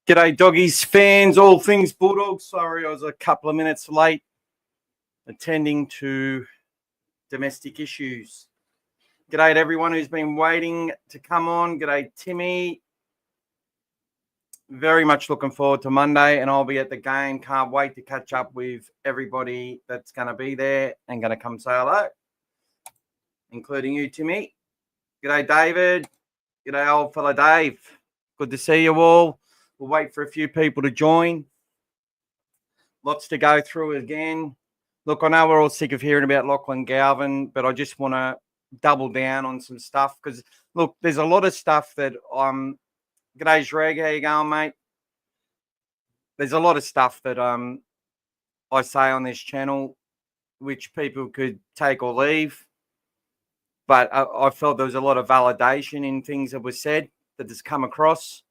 G'day, doggies, fans, all things Bulldogs. Sorry, I was a couple of minutes late attending to domestic issues. G'day to everyone who's been waiting to come on. G'day, Timmy. Very much looking forward to Monday, and I'll be at the game. Can't wait to catch up with everybody that's going to be there and going to come say hello, including you, Timmy. G'day, David. G'day, old fella Dave. Good to see you all. We'll wait for a few people to join. Lots to go through again. Look, I know we're all sick of hearing about Lachlan Galvin, but I just want to double down on some stuff because, look, there's a lot of stuff that G'day, Shreg. How you going, mate? There's a lot of stuff that I say on this channel which people could take or leave, but I felt there was a lot of validation in things that were said that has come across.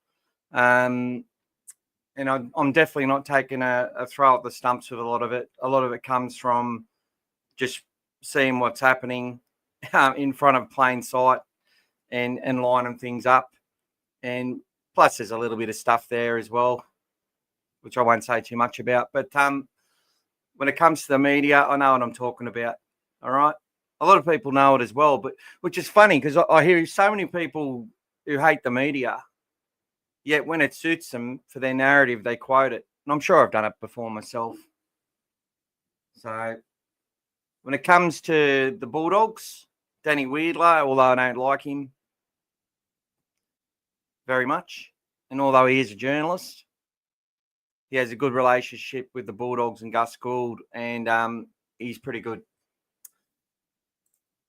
And I'm definitely not taking a throw at the stumps with a lot of it. A lot of it comes from just seeing what's happening in front of plain sight and lining things up. And plus, there's a little bit of stuff there as well, which I won't say too much about. But when it comes to the media, I know what I'm talking about. All right. A lot of people know it as well, but which is funny because I hear so many people who hate the media. Yet when it suits them for their narrative, they quote it. And I'm sure I've done it before myself. So when it comes to the Bulldogs, Danny Weirdler, although I don't like him very much, and although he is a journalist, he has a good relationship with the Bulldogs and Gus Gould, and he's pretty good.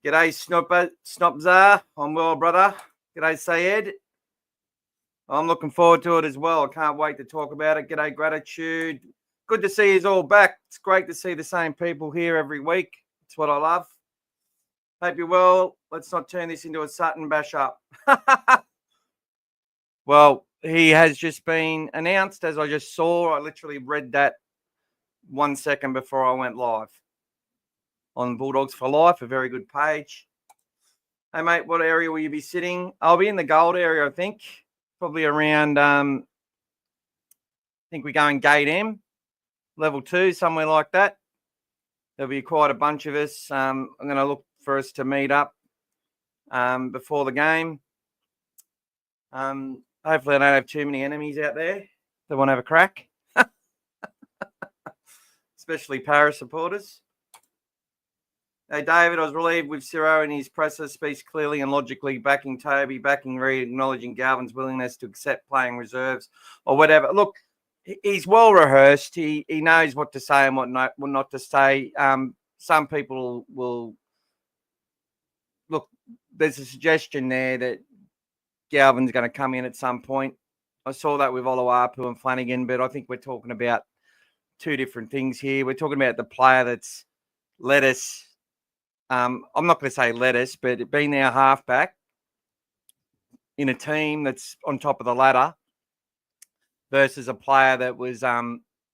G'day, Snopzar. I'm well, brother. G'day, Sayed. I'm looking forward to it as well. I can't wait to talk about it. G'day, Gratitude. Good to see you all back. It's great to see the same people here every week. It's what I love. Hope you're well. Let's not turn this into a Sutton bash up. Well, he has just been announced, as I just saw. I literally read that 1 second before I went live on Bulldogs for Life, a very good page. Hey, mate, what area will you be sitting? I'll be in the gold area, I think. Probably around, I think we're going Gate M, level 2, somewhere like that. There'll be quite a bunch of us. I'm going to look for us to meet up before the game. Hopefully I don't have too many enemies out there that want to have a crack, especially Parra supporters. Hey, David, I was relieved with Ciro and his presser speaks clearly and logically, backing Toby, backing Reid, acknowledging Galvin's willingness to accept playing reserves or whatever. Look, he's well rehearsed. He knows what to say and what not to say. Some people will look. There's a suggestion there that Galvin's going to come in at some point. I saw that with Oluwapu and Flanagan, but I think we're talking about two different things here. We're talking about the player that's let us. I'm not going to say let us, but being our halfback in a team that's on top of the ladder versus a player that was, I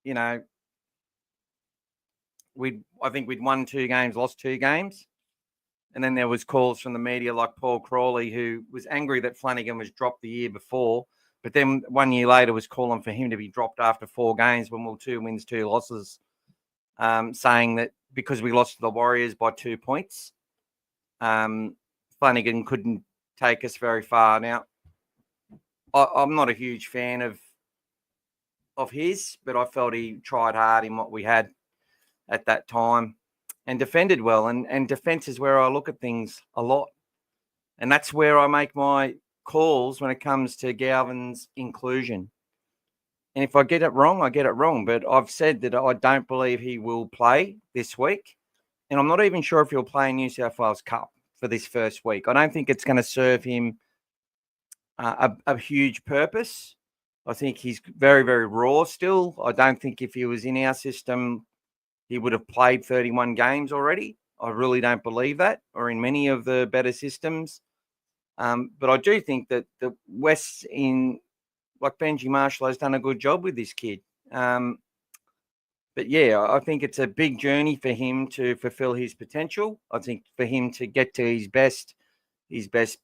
think we'd won 2 games, lost 2 games. And then there was calls from the media like Paul Crawley, who was angry that Flanagan was dropped the year before, but then 1 year later was calling for him to be dropped after 4 games when we were 2 wins, 2 losses, saying that because we lost to the Warriors by 2 points, Flanagan couldn't take us very far. Now, I'm not a huge fan of his, but I felt he tried hard in what we had at that time and defended well. And defence is where I look at things a lot. And that's where I make my calls when it comes to Galvin's inclusion. And if I get it wrong, I get it wrong. But I've said that I don't believe he will play this week. And I'm not even sure if he'll play in New South Wales Cup for this first week. I don't think it's going to serve him a huge purpose. I think he's very, very raw still. I don't think if he was in our system, he would have played 31 games already. I really don't believe that, or in many of the better systems. But I do think that the Wests like Benji Marshall has done a good job with this kid. But yeah, I think it's a big journey for him to fulfill his potential. I think for him to get to his best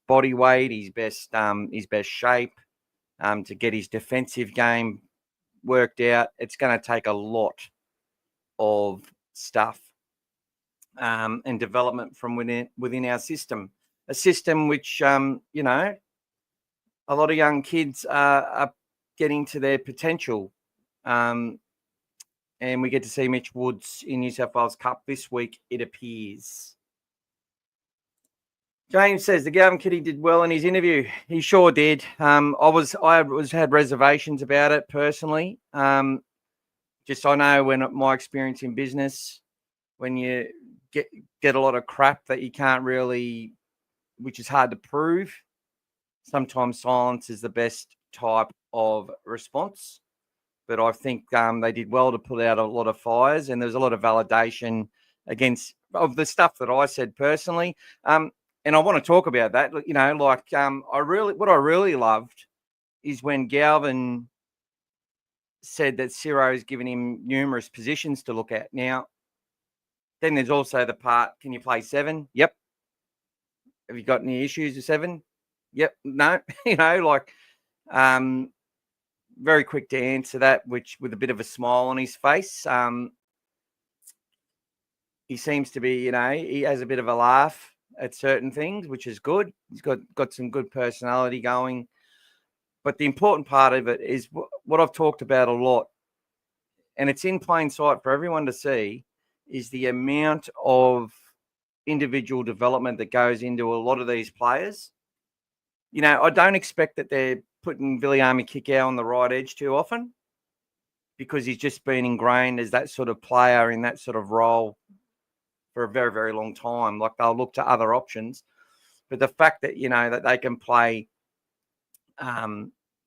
body weight, his best shape, to get his defensive game worked out. It's going to take a lot of stuff and development from within our system. A system which, you know, a lot of young kids are getting to their potential. And we get to see Mitch Woods in New South Wales Cup this week, it appears. James says the Galvin Kitty did well in his interview. He sure did. I had reservations about it personally. Just I know when my experience in business, when you get a lot of crap that you can't really, which is hard to prove, sometimes silence is the best type of response. But I think they did well to put out a lot of fires, and there's a lot of validation of the stuff that I said personally. And I want to talk about that. You know, like what I really loved is when Galvin said that Ciro's given him numerous positions to look at. Now, then there's also the part, can you play 7? Yep. Have you got any issues with 7? Yep. No. You know, like very quick to answer that, which with a bit of a smile on his face. He seems to be, you know, he has a bit of a laugh at certain things, which is good. He's got some good personality going. But the important part of it is what I've talked about a lot, and it's in plain sight for everyone to see, is the amount of individual development that goes into a lot of these players. You know, I don't expect that they're putting Viliami Kikau on the right edge too often, because he's just been ingrained as that sort of player in that sort of role for a very, very long time. Like, they'll look to other options. But the fact that, you know, that they can play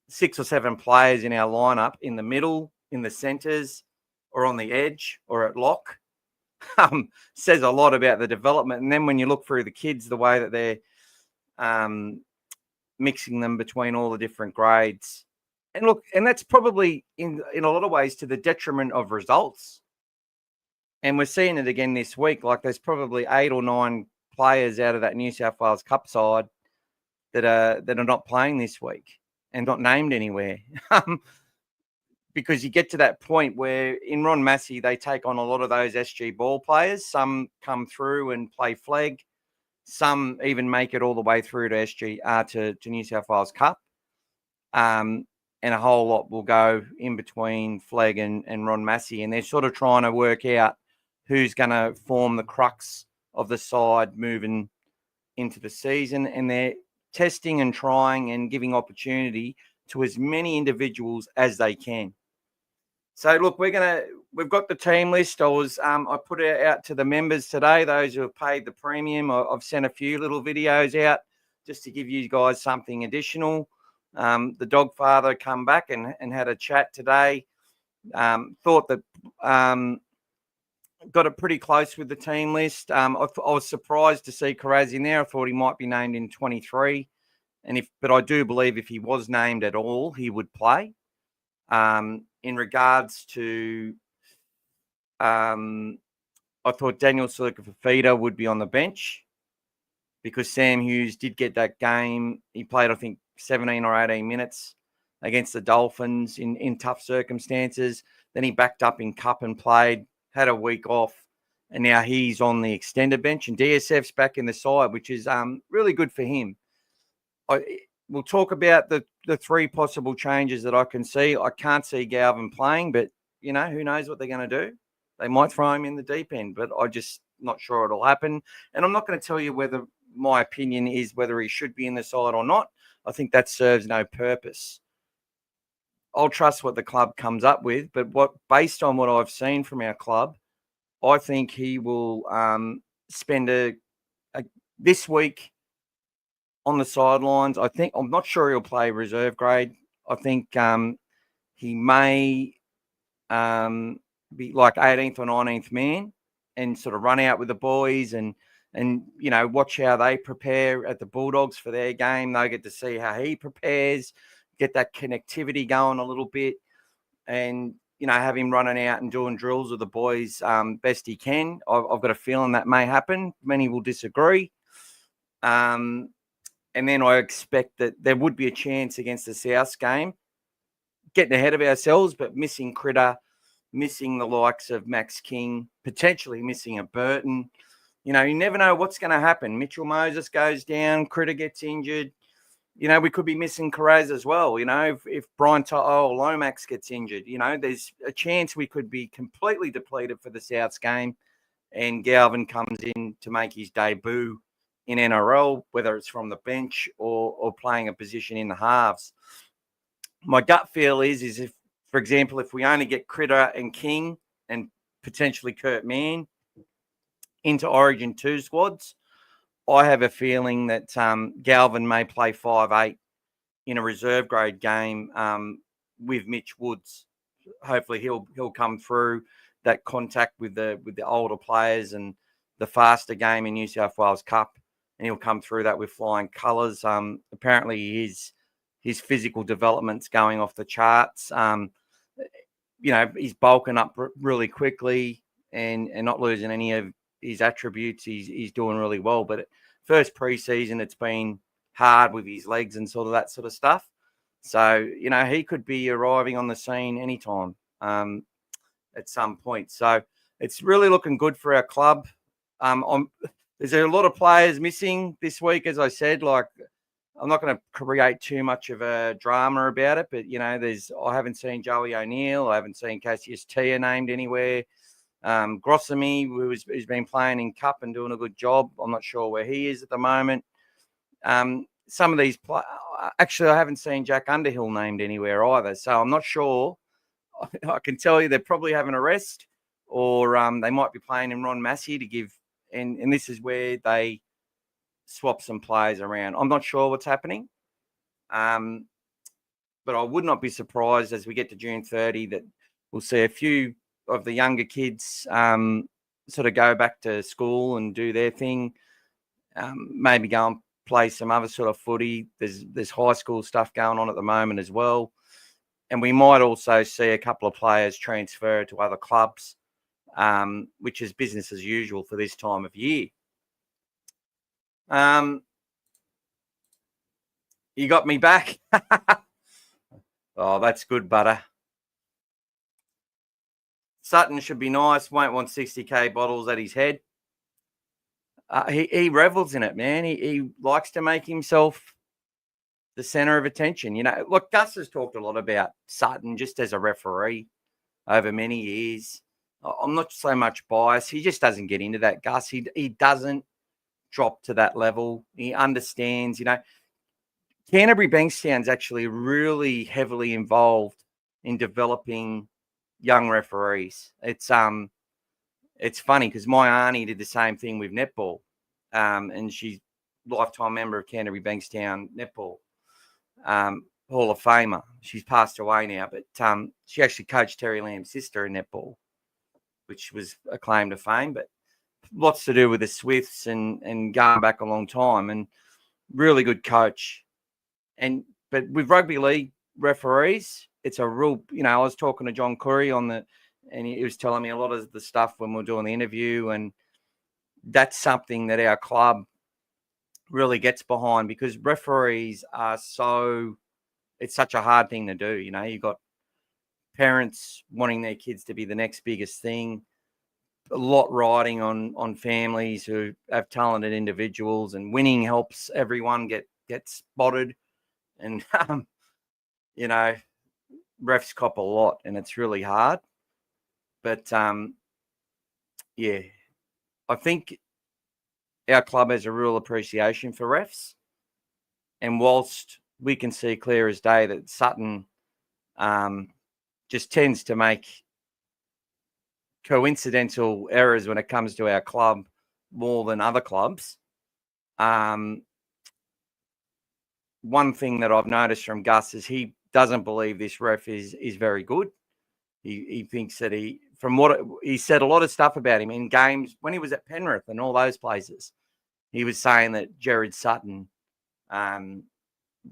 6 or 7 players in our lineup in the middle, in the centres, or on the edge, or at lock, says a lot about the development. And then when you look through the kids, the way that they're mixing them between all the different grades. And look, and that's probably in a lot of ways to the detriment of results. And we're seeing it again this week. Like, there's probably 8 or 9 players out of that New South Wales Cup side that are not playing this week and not named anywhere. Because you get to that point where in Ron Massey, they take on a lot of those SG ball players. Some come through and play flag. Some even make it all the way through to to New South Wales Cup. And a whole lot will go in between flag and Ron Massey. And they're sort of trying to work out who's going to form the crux of the side moving into the season. And they're testing and trying and giving opportunity to as many individuals as they can. So look, we've got the team list. I put it out to the members today, those who have paid the premium. I've sent a few little videos out just to give you guys something additional. The dog father come back and had a chat today. Thought that got it pretty close with the team list. I was surprised to see Karaz in there. I thought he might be named in 23. But I do believe if he was named at all, he would play. In regards to, I thought Daniel Suluka-Fafita would be on the bench because Sam Hughes did get that game. He played, I think, 17 or 18 minutes against the Dolphins in tough circumstances. Then he backed up in Cup and played, had a week off, and now he's on the extended bench. And DSF's back in the side, which is really good for him. We'll talk about the 3 possible changes that I can see. I can't see Galvin playing, but, you know, who knows what they're going to do. They might throw him in the deep end, but I'm just not sure it'll happen. And I'm not going to tell you whether my opinion is whether he should be in the side or not. I think that serves no purpose. I'll trust what the club comes up with, but based on what I've seen from our club, I think he will spend this week on the sidelines. I'm not sure he'll play reserve grade. I think he may be like 18th or 19th man and sort of run out with the boys and you know, watch how they prepare at the Bulldogs for their game. They'll get to see how he prepares, get that connectivity going a little bit, and, you know, have him running out and doing drills with the boys best he can. I've got a feeling that may happen. Many will disagree. And then I expect that there would be a chance against the South game, getting ahead of ourselves, but missing Critter, missing the likes of Max King, potentially missing a Burton. You know, you never know what's going to happen. Mitchell Moses goes down, Critter gets injured. You know, we could be missing Carraz as well. You know, if Brian or Lomax gets injured, you know, there's a chance we could be completely depleted for the Souths game, and Galvin comes in to make his debut in NRL, whether it's from the bench or playing a position in the halves. My gut feel is if, for example, if we only get Critter and King and potentially Kurt Mann into Origin 2 squads, I have a feeling that Galvin may play 5'8" in a reserve grade game with Mitch Woods. Hopefully he'll come through that contact with the older players and the faster game in New South Wales Cup, and he'll come through that with flying colours. Apparently his physical development's going off the charts. You know, he's bulking up really quickly and not losing any of his attributes. He's doing really well. But first preseason, it's been hard with his legs and sort of that sort of stuff. So, you know, he could be arriving on the scene anytime at some point. So it's really looking good for our club. There's a lot of players missing this week, as I said. Like, I'm not going to create too much of a drama about it, but, you know, I haven't seen Joey O'Neill. I haven't seen Cassius Tia named anywhere. Grossamy, who's been playing in Cup and doing a good job. I'm not sure where he is at the moment. Some of these actually, I haven't seen Jack Underhill named anywhere either. So I'm not sure. I can tell you they're probably having a rest, or they might be playing in Ron Massey to give. And this is where they swap some players around. I'm not sure what's happening. But I would not be surprised as we get to June 30 that we'll see a few of the younger kids sort of go back to school and do their thing. Maybe go and play some other sort of footy. There's high school stuff going on at the moment as well. And we might also see a couple of players transfer to other clubs, which is business as usual for this time of year. You got me back. Oh, that's good, butter. Sutton should be nice. Won't want 60K bottles at his head. He revels in it, man. He likes to make himself the center of attention. You know, look, Gus has talked a lot about Sutton just as a referee over many years. I'm not so much biased. He just doesn't get into that, Gus. He doesn't drop to that level. He understands, you know. Canterbury Bankstown's actually really heavily involved in developing young referees. It's funny because my auntie did the same thing with netball, and she's lifetime member of Canterbury Bankstown netball, Hall of Famer. She's passed away now, but she actually coached Terry Lamb's sister in netball, which was a claim to fame. But lots to do with the Swifts and going back a long time, and really good coach. But with rugby league referees, it's a real, you know, I was talking to John Curry and he was telling me a lot of the stuff when we were doing the interview, and that's something that our club really gets behind because referees are it's such a hard thing to do. You know, you've got parents wanting their kids to be the next biggest thing, a lot riding on families who have talented individuals, and winning helps everyone get spotted. And, you know, refs cop a lot and it's really hard. But, yeah, I think our club has a real appreciation for refs. And whilst we can see clear as day that Sutton just tends to make coincidental errors when it comes to our club more than other clubs, one thing that I've noticed from Gus is he doesn't believe this ref is very good. He thinks that he said a lot of stuff about him in games when he was at Penrith and all those places. He was saying that Jared Sutton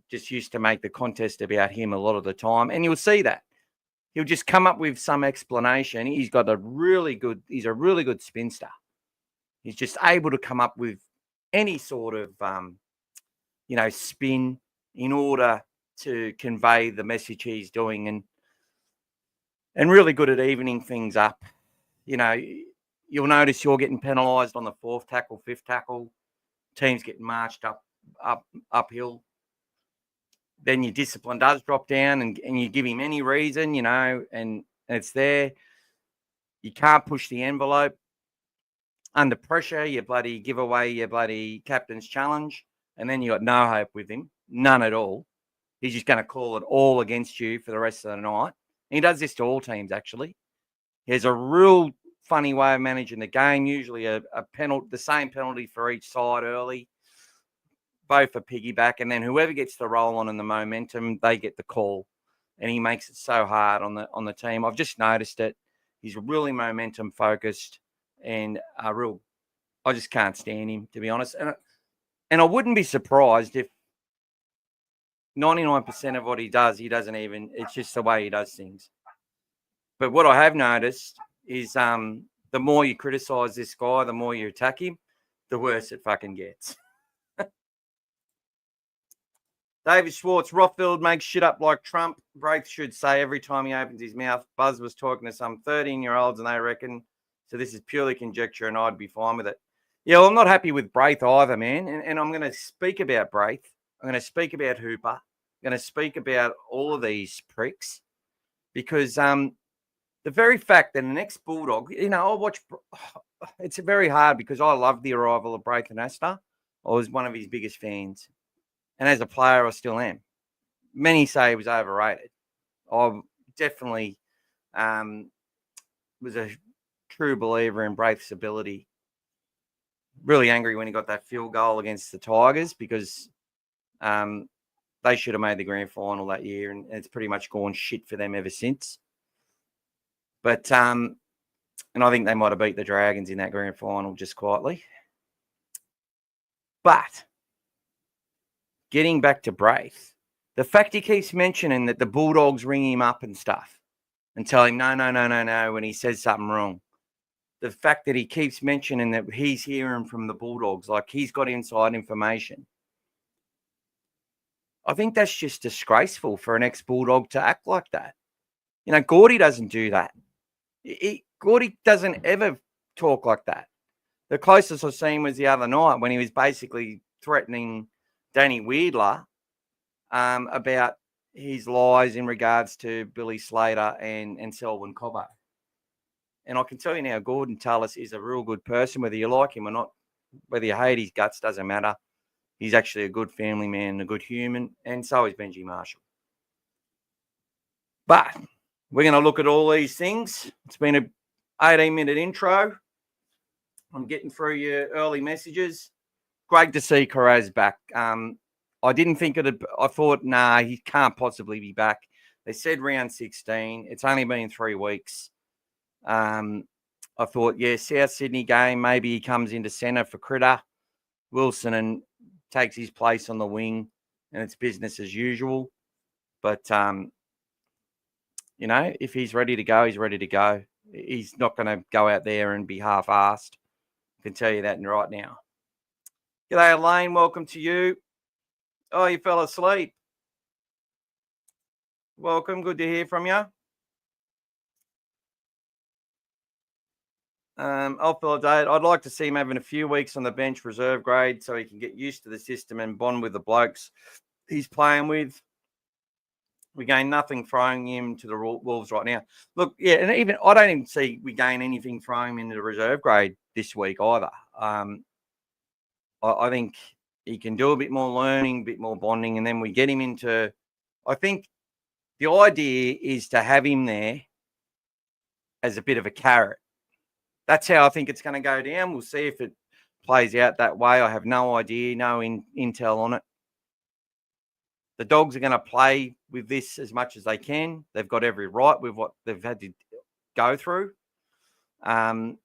just used to make the contest about him a lot of the time. And you'll see that. He'll just come up with some explanation. He's a really good spinster. He's just able to come up with any sort of spin in order to convey the message he's doing, and really good at evening things up. You'll notice you're getting penalised on the fourth tackle, fifth tackle. Teams getting marched uphill. Then your discipline does drop down, and you give him any reason, and it's there. You can't push the envelope. Under pressure, you bloody give away your bloody captain's challenge, and then you got no hope with him. None at all. He's just going to call it all against you for the rest of the night. And he does this to all teams, actually. He has a real funny way of managing the game, usually a penalty, the same penalty for each side early, both for piggyback, and then whoever gets the roll on and the momentum, they get the call. And he makes it so hard on the team. I've just noticed it. He's really momentum focused, and I just can't stand him, to be honest. And I wouldn't be surprised if 99% of what he does, he doesn't even, it's just the way he does things. But what I have noticed is the more you criticize this guy, the more you attack him, the worse it fucking gets. David Schwartz, Rothfield makes shit up like Trump. Braith should say every time he opens his mouth. Buzz was talking to some 13-year-olds and they reckon, so this is purely conjecture and I'd be fine with it. Yeah, well, I'm not happy with Braith either, man. And I'm going to speak about Braith. I'm going to speak about Hooper. I'm going to speak about all of these pricks because the very fact that an ex-Bulldog, I watch, it's very hard because I love the arrival of Braith and Astor. I was one of his biggest fans. And as a player, I still am. Many say he was overrated. I definitely was a true believer in Braith's ability. Really angry when he got that field goal against the Tigers because they should have made the grand final that year, and it's pretty much gone shit for them ever since. But and I think they might have beat the Dragons in that grand final just quietly. But getting back to Braith, the fact he keeps mentioning that the Bulldogs ring him up and stuff and tell him no when he says something wrong. The fact that he keeps mentioning that he's hearing from the Bulldogs, like he's got inside information. I think that's just disgraceful for an ex-Bulldog to act like that. Gordy doesn't do that. Gordy doesn't ever talk like that. The closest I've seen was the other night when he was basically threatening Danny Weirdler about his lies in regards to Billy Slater and Selwyn Cobbo. And I can tell you now, Gordon Tallis is a real good person, whether you like him or not, whether you hate his guts, doesn't matter. He's actually a good family man, a good human, and so is Benji Marshall. But we're going to look at all these things. It's been an 18-minute intro. I'm getting through your early messages. Great to see Carraz back. I didn't think I thought, he can't possibly be back. They said round 16. It's only been 3 weeks. I thought, South Sydney game, maybe he comes into centre for Critter. Wilson and takes his place on the wing, and it's business as usual. But, if he's ready to go, he's ready to go. He's not going to go out there and be half-assed. I can tell you that right now. G'day, Elaine. Welcome to you. Oh, you fell asleep. Welcome. Good to hear from you. I'd like to see him having a few weeks on the bench reserve grade so he can get used to the system and bond with the blokes he's playing with. We gain nothing throwing him to the Wolves right now. Look, and even I don't even see we gain anything throwing him into the reserve grade this week either. I think he can do a bit more learning, a bit more bonding, and then we get him into. I think the idea is to have him there as a bit of a carrot. That's how I think it's going to go down. We'll see if it plays out that way. I have no idea, no intel on it. The Dogs are going to play with this as much as they can. They've got every right with what they've had to go through. But I'm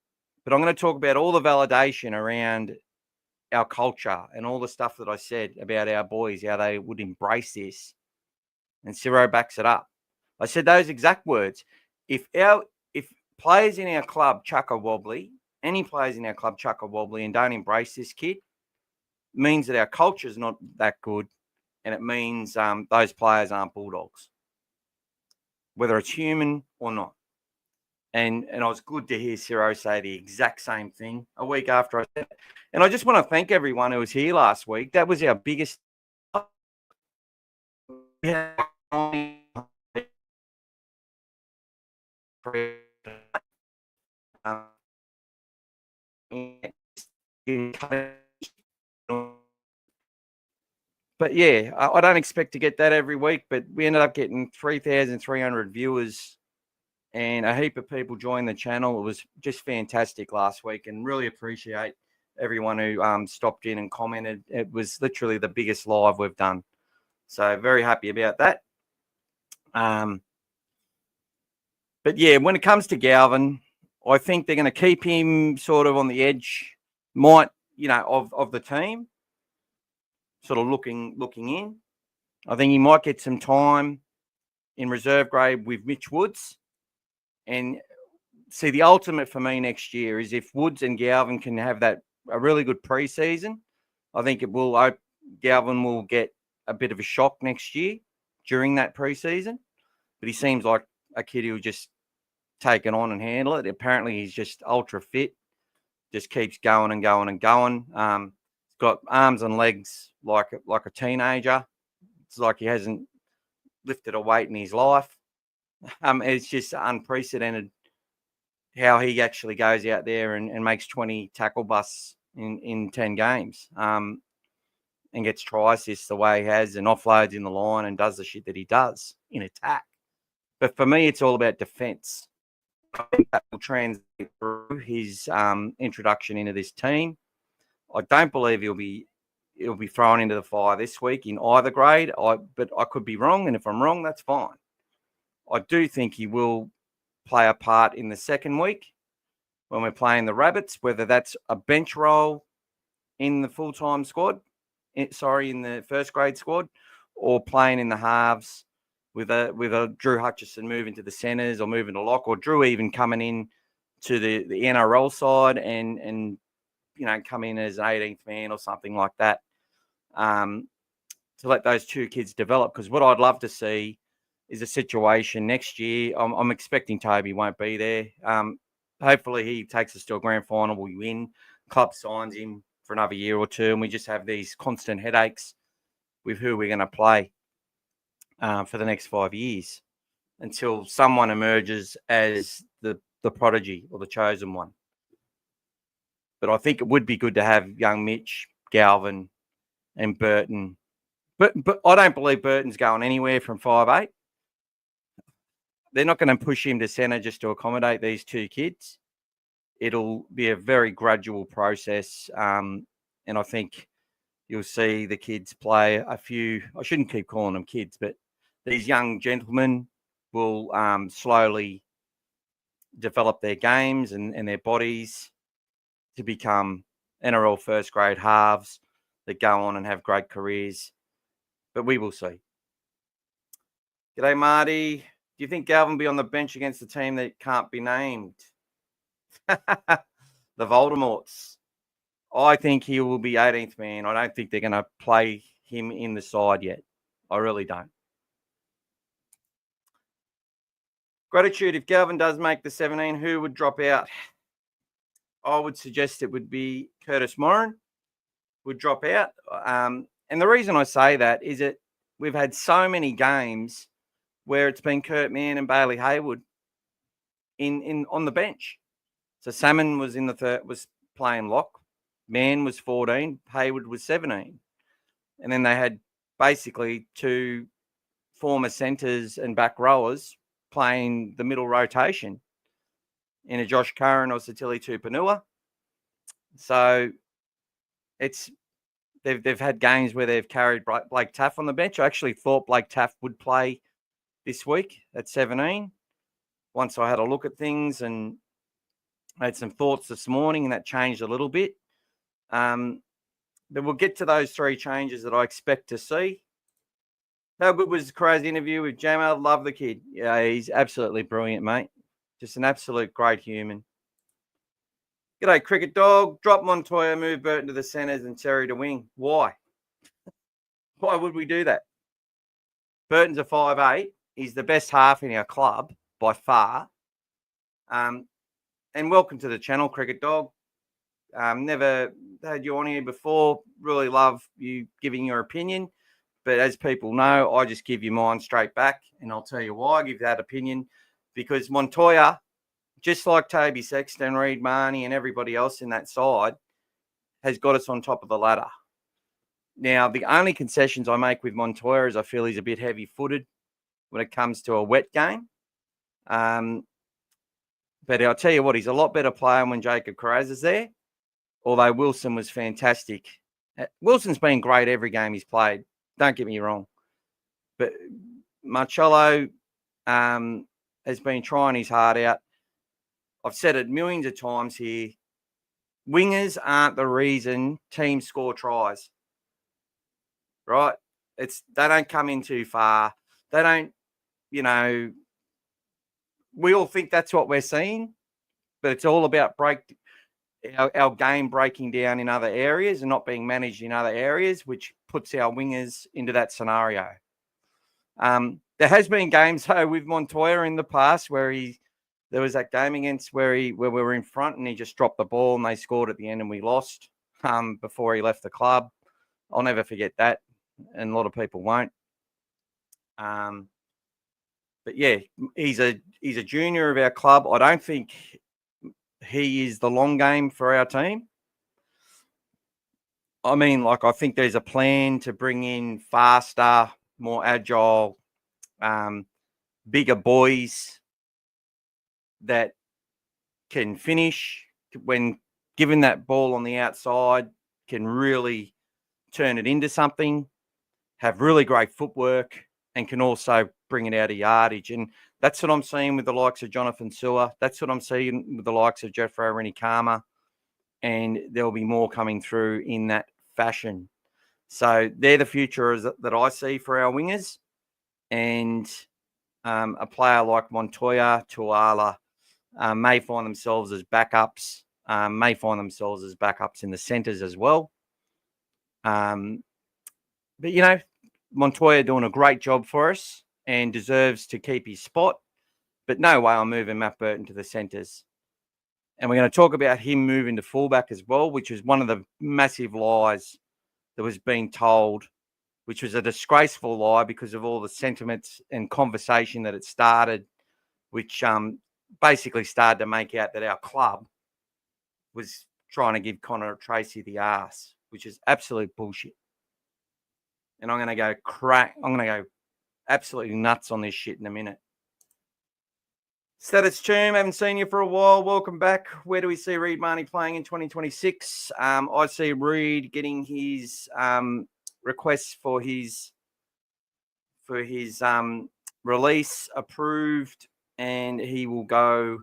going to talk about all the validation around our culture and all the stuff that I said about our boys, how they would embrace this. And Ciro backs it up. I said those exact words. If players in our club chuck a wobbly, any players in our club chuck a wobbly and don't embrace this kid, means that our culture is not that good, and it means those players aren't Bulldogs, whether it's human or not. And it was good to hear Ciro say the exact same thing a week after I said it. And I just want to thank everyone who was here last week. That was our biggest. But yeah, I don't expect to get that every week, but we ended up getting 3,300 viewers and a heap of people joined the channel. It was just fantastic last week, and really appreciate everyone who stopped in and commented. It was literally the biggest live we've done. So very happy about that. But yeah, when it comes to Galvin, I think they're going to keep him sort of on the edge, of the team, sort of looking in. I think he might get some time in reserve grade with Mitch Woods. And see, the ultimate for me next year is if Woods and Galvin can have a really good preseason, I think Galvin will get a bit of a shock next year during that preseason. But he seems like a kid who'll just take it on and handle it. Apparently, he's just ultra fit, just keeps going and going and going. He's got arms and legs like a teenager. It's like he hasn't lifted a weight in his life. It's just unprecedented how he actually goes out there and makes 20 tackle busts in 10 games and gets try assists the way he has and offloads in the line and does the shit that he does in attack. But for me, it's all about defense. I think that will translate through his introduction into this team. I don't believe he'll be thrown into the fire this week in either grade, but I could be wrong, and if I'm wrong, that's fine. I do think he will play a part in the second week when we're playing the Rabbits, whether that's a bench role in the full-time squad, in the first grade squad, or playing in the halves with a Drew Hutchison moving to the centres or moving to lock, or Drew even coming in to the NRL side and come in as an 18th man or something like that, to let those two kids develop. Because what I'd love to see is a situation next year. I'm expecting Toby won't be there. Hopefully he takes us to a grand final. We win. Club signs him for another year or two, and we just have these constant headaches with who we're going to play for the next 5 years until someone emerges as the prodigy or the chosen one. But I think it would be good to have young Mitch, Galvin, and Burton. But I don't believe Burton's going anywhere from 5'8". They're not going to push him to centre just to accommodate these two kids. It'll be a very gradual process. And I think you'll see the kids play a few, I shouldn't keep calling them kids, but these young gentlemen will slowly develop their games and their bodies to become NRL first grade halves that go on and have great careers. But we will see. G'day, Marty. Do you think Galvin will be on the bench against the team that can't be named? The Voldemorts. I think he will be 18th man. I don't think they're going to play him in the side yet. I really don't. Gratitude. If Galvin does make the 17, who would drop out? I would suggest it would be Curtis Moran would drop out. And the reason I say that is that we've had so many games where it's been Kurt Mann and Bailey Hayward on the bench. So Salmon was in the third, was playing lock. Mann was 14. Hayward was 17. And then they had basically two former centres and back rowers playing the middle rotation in a Josh Curran or Satili Tupanua. So they've had games where they've carried Blake Taff on the bench. I actually thought Blake Taff would play this week at 17. Once I had a look at things and I had some thoughts this morning, and that changed a little bit. But we'll get to those three changes that I expect to see. How good was Crow's interview with Jamal? Love the kid. Yeah, he's absolutely brilliant, mate. Just an absolute great human. G'day, Cricket Dog. Drop Montoya, move Burton to the centres and Terry to wing. Why? Why would we do that? Burton's a 5'8". He's the best half in our club by far. And welcome to the channel, Cricket Dog. Never had you on here before. Really love you giving your opinion. But as people know, I just give you mine straight back. And I'll tell you why I give that opinion. Because Montoya, just like Toby Sexton, Reed Marnie, and everybody else in that side, has got us on top of the ladder. Now, the only concessions I make with Montoya is I feel he's a bit heavy-footed when it comes to a wet game. But I'll tell you what, he's a lot better player when Jacob Carraz is there, although Wilson was fantastic. Wilson's been great every game he's played, don't get me wrong. But Marcello has been trying his heart out. I've said it millions of times here. Wingers aren't the reason teams score tries, right? They don't come in too far. They don't, we all think that's what we're seeing, but it's all about our game breaking down in other areas and not being managed in other areas, which puts our wingers into that scenario. There has been games, though, with Montoya in the past where there was that game against where we were in front and he just dropped the ball and they scored at the end and we lost before he left the club. I'll never forget that, and a lot of people won't. But yeah, he's a junior of our club. I don't think he is the long game for our team. I mean, I think there's a plan to bring in faster, more agile, bigger boys that can finish when given that ball on the outside, can really turn it into something, have really great footwork, and can also bring it out of yardage. And that's what I'm seeing with the likes of Jonathan Sewer. That's what I'm seeing with the likes of Jeffrey Renikama. And there'll be more coming through in that fashion. So they're the future that I see for our wingers. And a player like Montoya, Tuala, may find themselves as backups, in the centres as well. But, Montoya doing a great job for us and deserves to keep his spot. But no way I'm moving Matt Burton to the centres. And we're going to talk about him moving to fullback as well, which is one of the massive lies that was being told, which was a disgraceful lie because of all the sentiments and conversation that it started, which basically started to make out that our club was trying to give Connor Tracy the arse, which is absolute bullshit. And I'm going to go absolutely nuts on this shit in a minute. Status Tomb, haven't seen you for a while. Welcome back. Where do we see Reed Marnie playing in 2026? I see Reed getting his requests for his release approved, and he will go,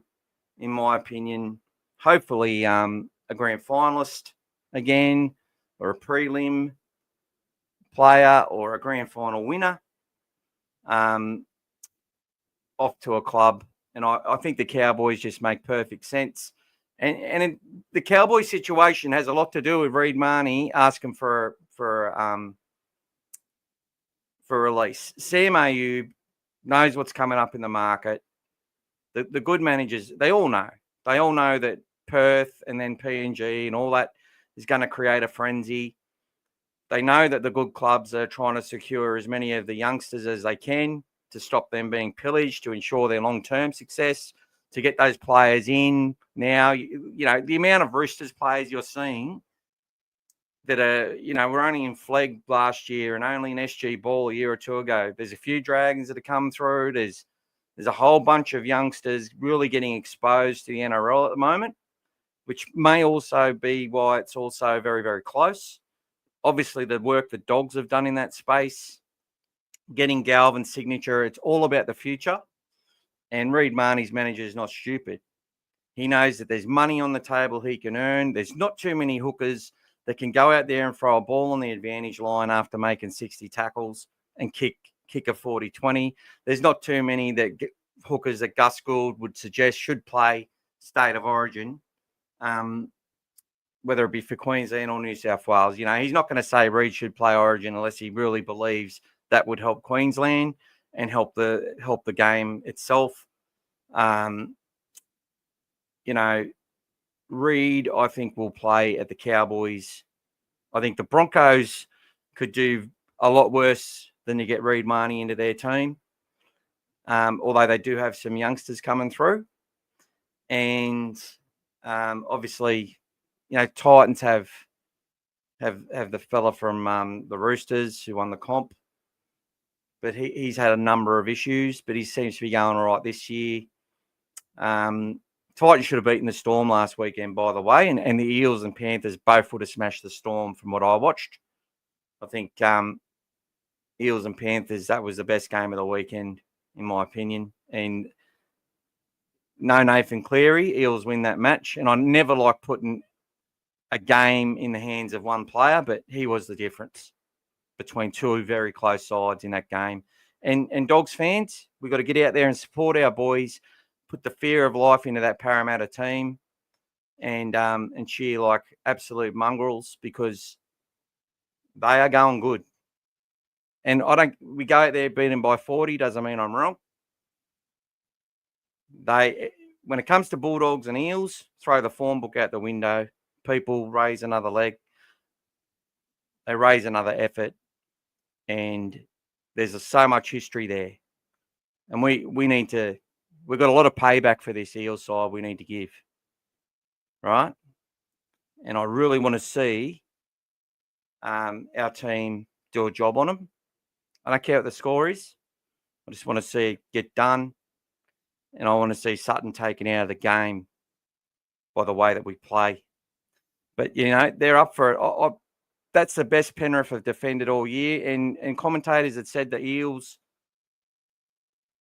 in my opinion, hopefully a grand finalist again, or a prelim player, or a grand final winner, off to a club. And I think the Cowboys just make perfect sense. And the Cowboys situation has a lot to do with Reed Marnie asking for release. Sam Ayub knows what's coming up in the market. The good managers, they all know. They all know that Perth and then PNG and all that is going to create a frenzy. They know that the good clubs are trying to secure as many of the youngsters as they can to stop them being pillaged, to ensure their long-term success, to get those players in. Now, the amount of Roosters players you're seeing that are, we're only in Flegg last year and only in SG Ball a year or two ago. There's a few Dragons that have come through. There's a whole bunch of youngsters really getting exposed to the NRL at the moment, which may also be why it's also very, very close. Obviously, the work the Dogs have done in that space, getting Galvin's signature, it's all about the future. And Reed Marnie's manager is not stupid. He knows that there's money on the table he can earn. There's not too many hookers that can go out there and throw a ball on the advantage line after making 60 tackles and kick a 40-20. There's not too many hookers that Gus Gould would suggest should play State of Origin whether it be for Queensland or New South Wales. You know, he's not going to say Reid should play Origin unless he really believes that would help Queensland and help the game itself. You know, Reid, I think, will play at the Cowboys. I think the Broncos could do a lot worse than to get Reid Marnie into their team, although they do have some youngsters coming through. And obviously, you know, Titans have the fella from the Roosters who won the comp, but he's had a number of issues, but he seems to be going all right this year. Titans should have beaten the Storm last weekend, by the way, and the Eels and Panthers both would have smashed the Storm from what I watched. I think Eels and Panthers, that was the best game of the weekend, in my opinion. And no Nathan Cleary, Eels win that match. And I never like putting a game in the hands of one player, but he was the difference between two very close sides in that game. And Dogs fans, we've got to get out there and support our boys, put the fear of life into that Parramatta team, and cheer like absolute mongrels, because they are going good. And we go out there beating by 40, doesn't mean I'm wrong. When it comes to Bulldogs and Eels, throw the form book out the window. People raise another leg. They raise another effort. And there's so much history there. And we've got a lot of payback for this Eels side we need to give. Right? And I really want to see our team do a job on them. I don't care what the score is. I just want to see it get done. And I want to see Sutton taken out of the game by the way that we play. But, you know, they're up for it. That's the best Penrith have defended all year. And commentators had said the Eels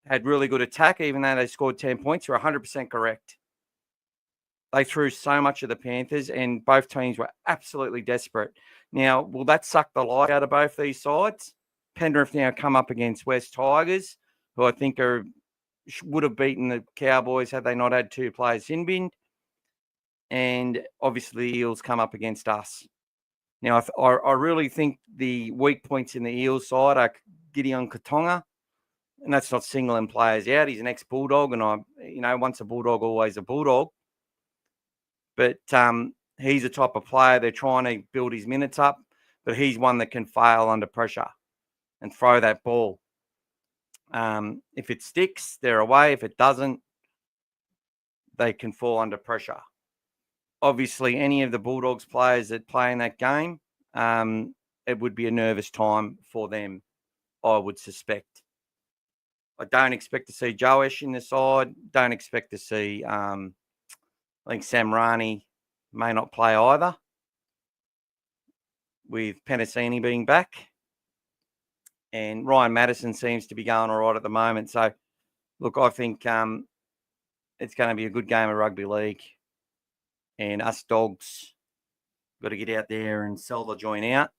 had really good attack, even though they scored 10 points. You're 100% correct. They threw so much of the Panthers, and both teams were absolutely desperate. Now, will that suck the life out of both these sides? Penrith now come up against West Tigers, who I think would have beaten the Cowboys had they not had two players in bin. And obviously the Eels come up against us. Now, I really think the weak points in the Eels side are Gideon Katonga, and that's not singling players out. He's an ex-Bulldog, and once a Bulldog, always a Bulldog. But he's a type of player, they're trying to build his minutes up, but he's one that can fail under pressure and throw that ball. If it sticks, they're away. If it doesn't, they can fall under pressure. Obviously, any of the Bulldogs players that play in that game, it would be a nervous time for them, I would suspect. I don't expect to see Joash in the side. Don't expect to see, I think Sam Rani may not play either, with Penasini being back. And Ryan Madison seems to be going all right at the moment. So, look, I think it's going to be a good game of rugby league. And us Dogs got to get out there and sell the joint out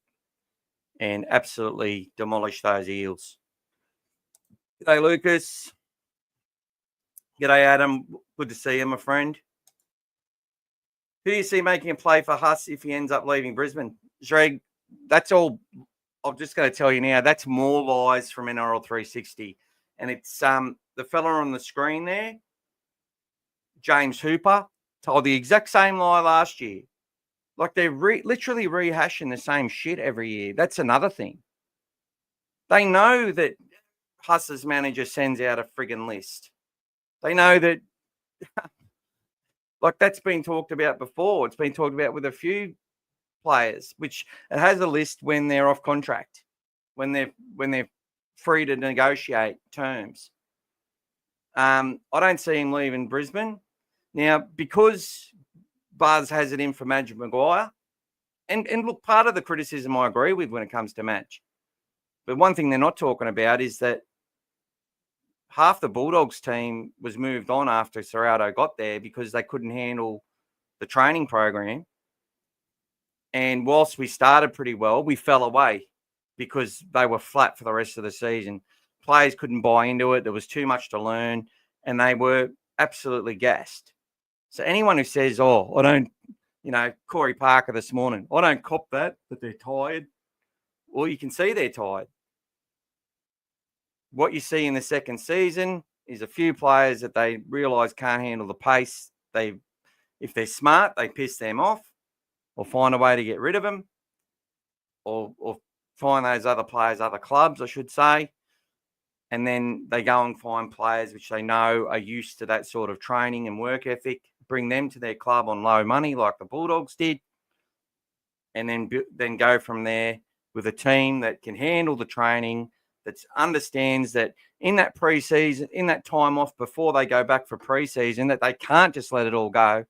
and absolutely demolish those Eels. G'day, Lucas. G'day, Adam. Good to see you, my friend. Who do you see making a play for Huss if he ends up leaving Brisbane? Zreg, that's all. I'm just going to tell you now, that's more lies from NRL360. And it's the fella on the screen there, James Hooper, told the exact same lie last year. Like they're literally rehashing the same shit every year. That's another thing. They know that Huss's manager sends out a friggin' list. They know that, like that's been talked about before. It's been talked about with a few players, which it has a list when they're off contract, when they're free to negotiate terms. I don't see him leaving Brisbane. Now, because Buzz has it in for Madge Maguire, and look, part of the criticism I agree with when it comes to Madge. But one thing they're not talking about is that half the Bulldogs team was moved on after Ciraldo got there because they couldn't handle the training program. And whilst we started pretty well, we fell away because they were flat for the rest of the season. Players couldn't buy into it. There was too much to learn, and they were absolutely gassed. So anyone who says, oh, I don't, Corey Parker this morning, I don't cop that they're tired. Well, you can see they're tired. What you see in the second season is a few players that they realise can't handle the pace. If they're smart, they piss them off or find a way to get rid of them or find those other players, other clubs, I should say. And then they go and find players which they know are used to that sort of training and work ethic, bring them to their club on low money like the Bulldogs did, and then go from there with a team that can handle the training, that understands that in that preseason, in that time off before they go back for preseason, that they can't just let it all go.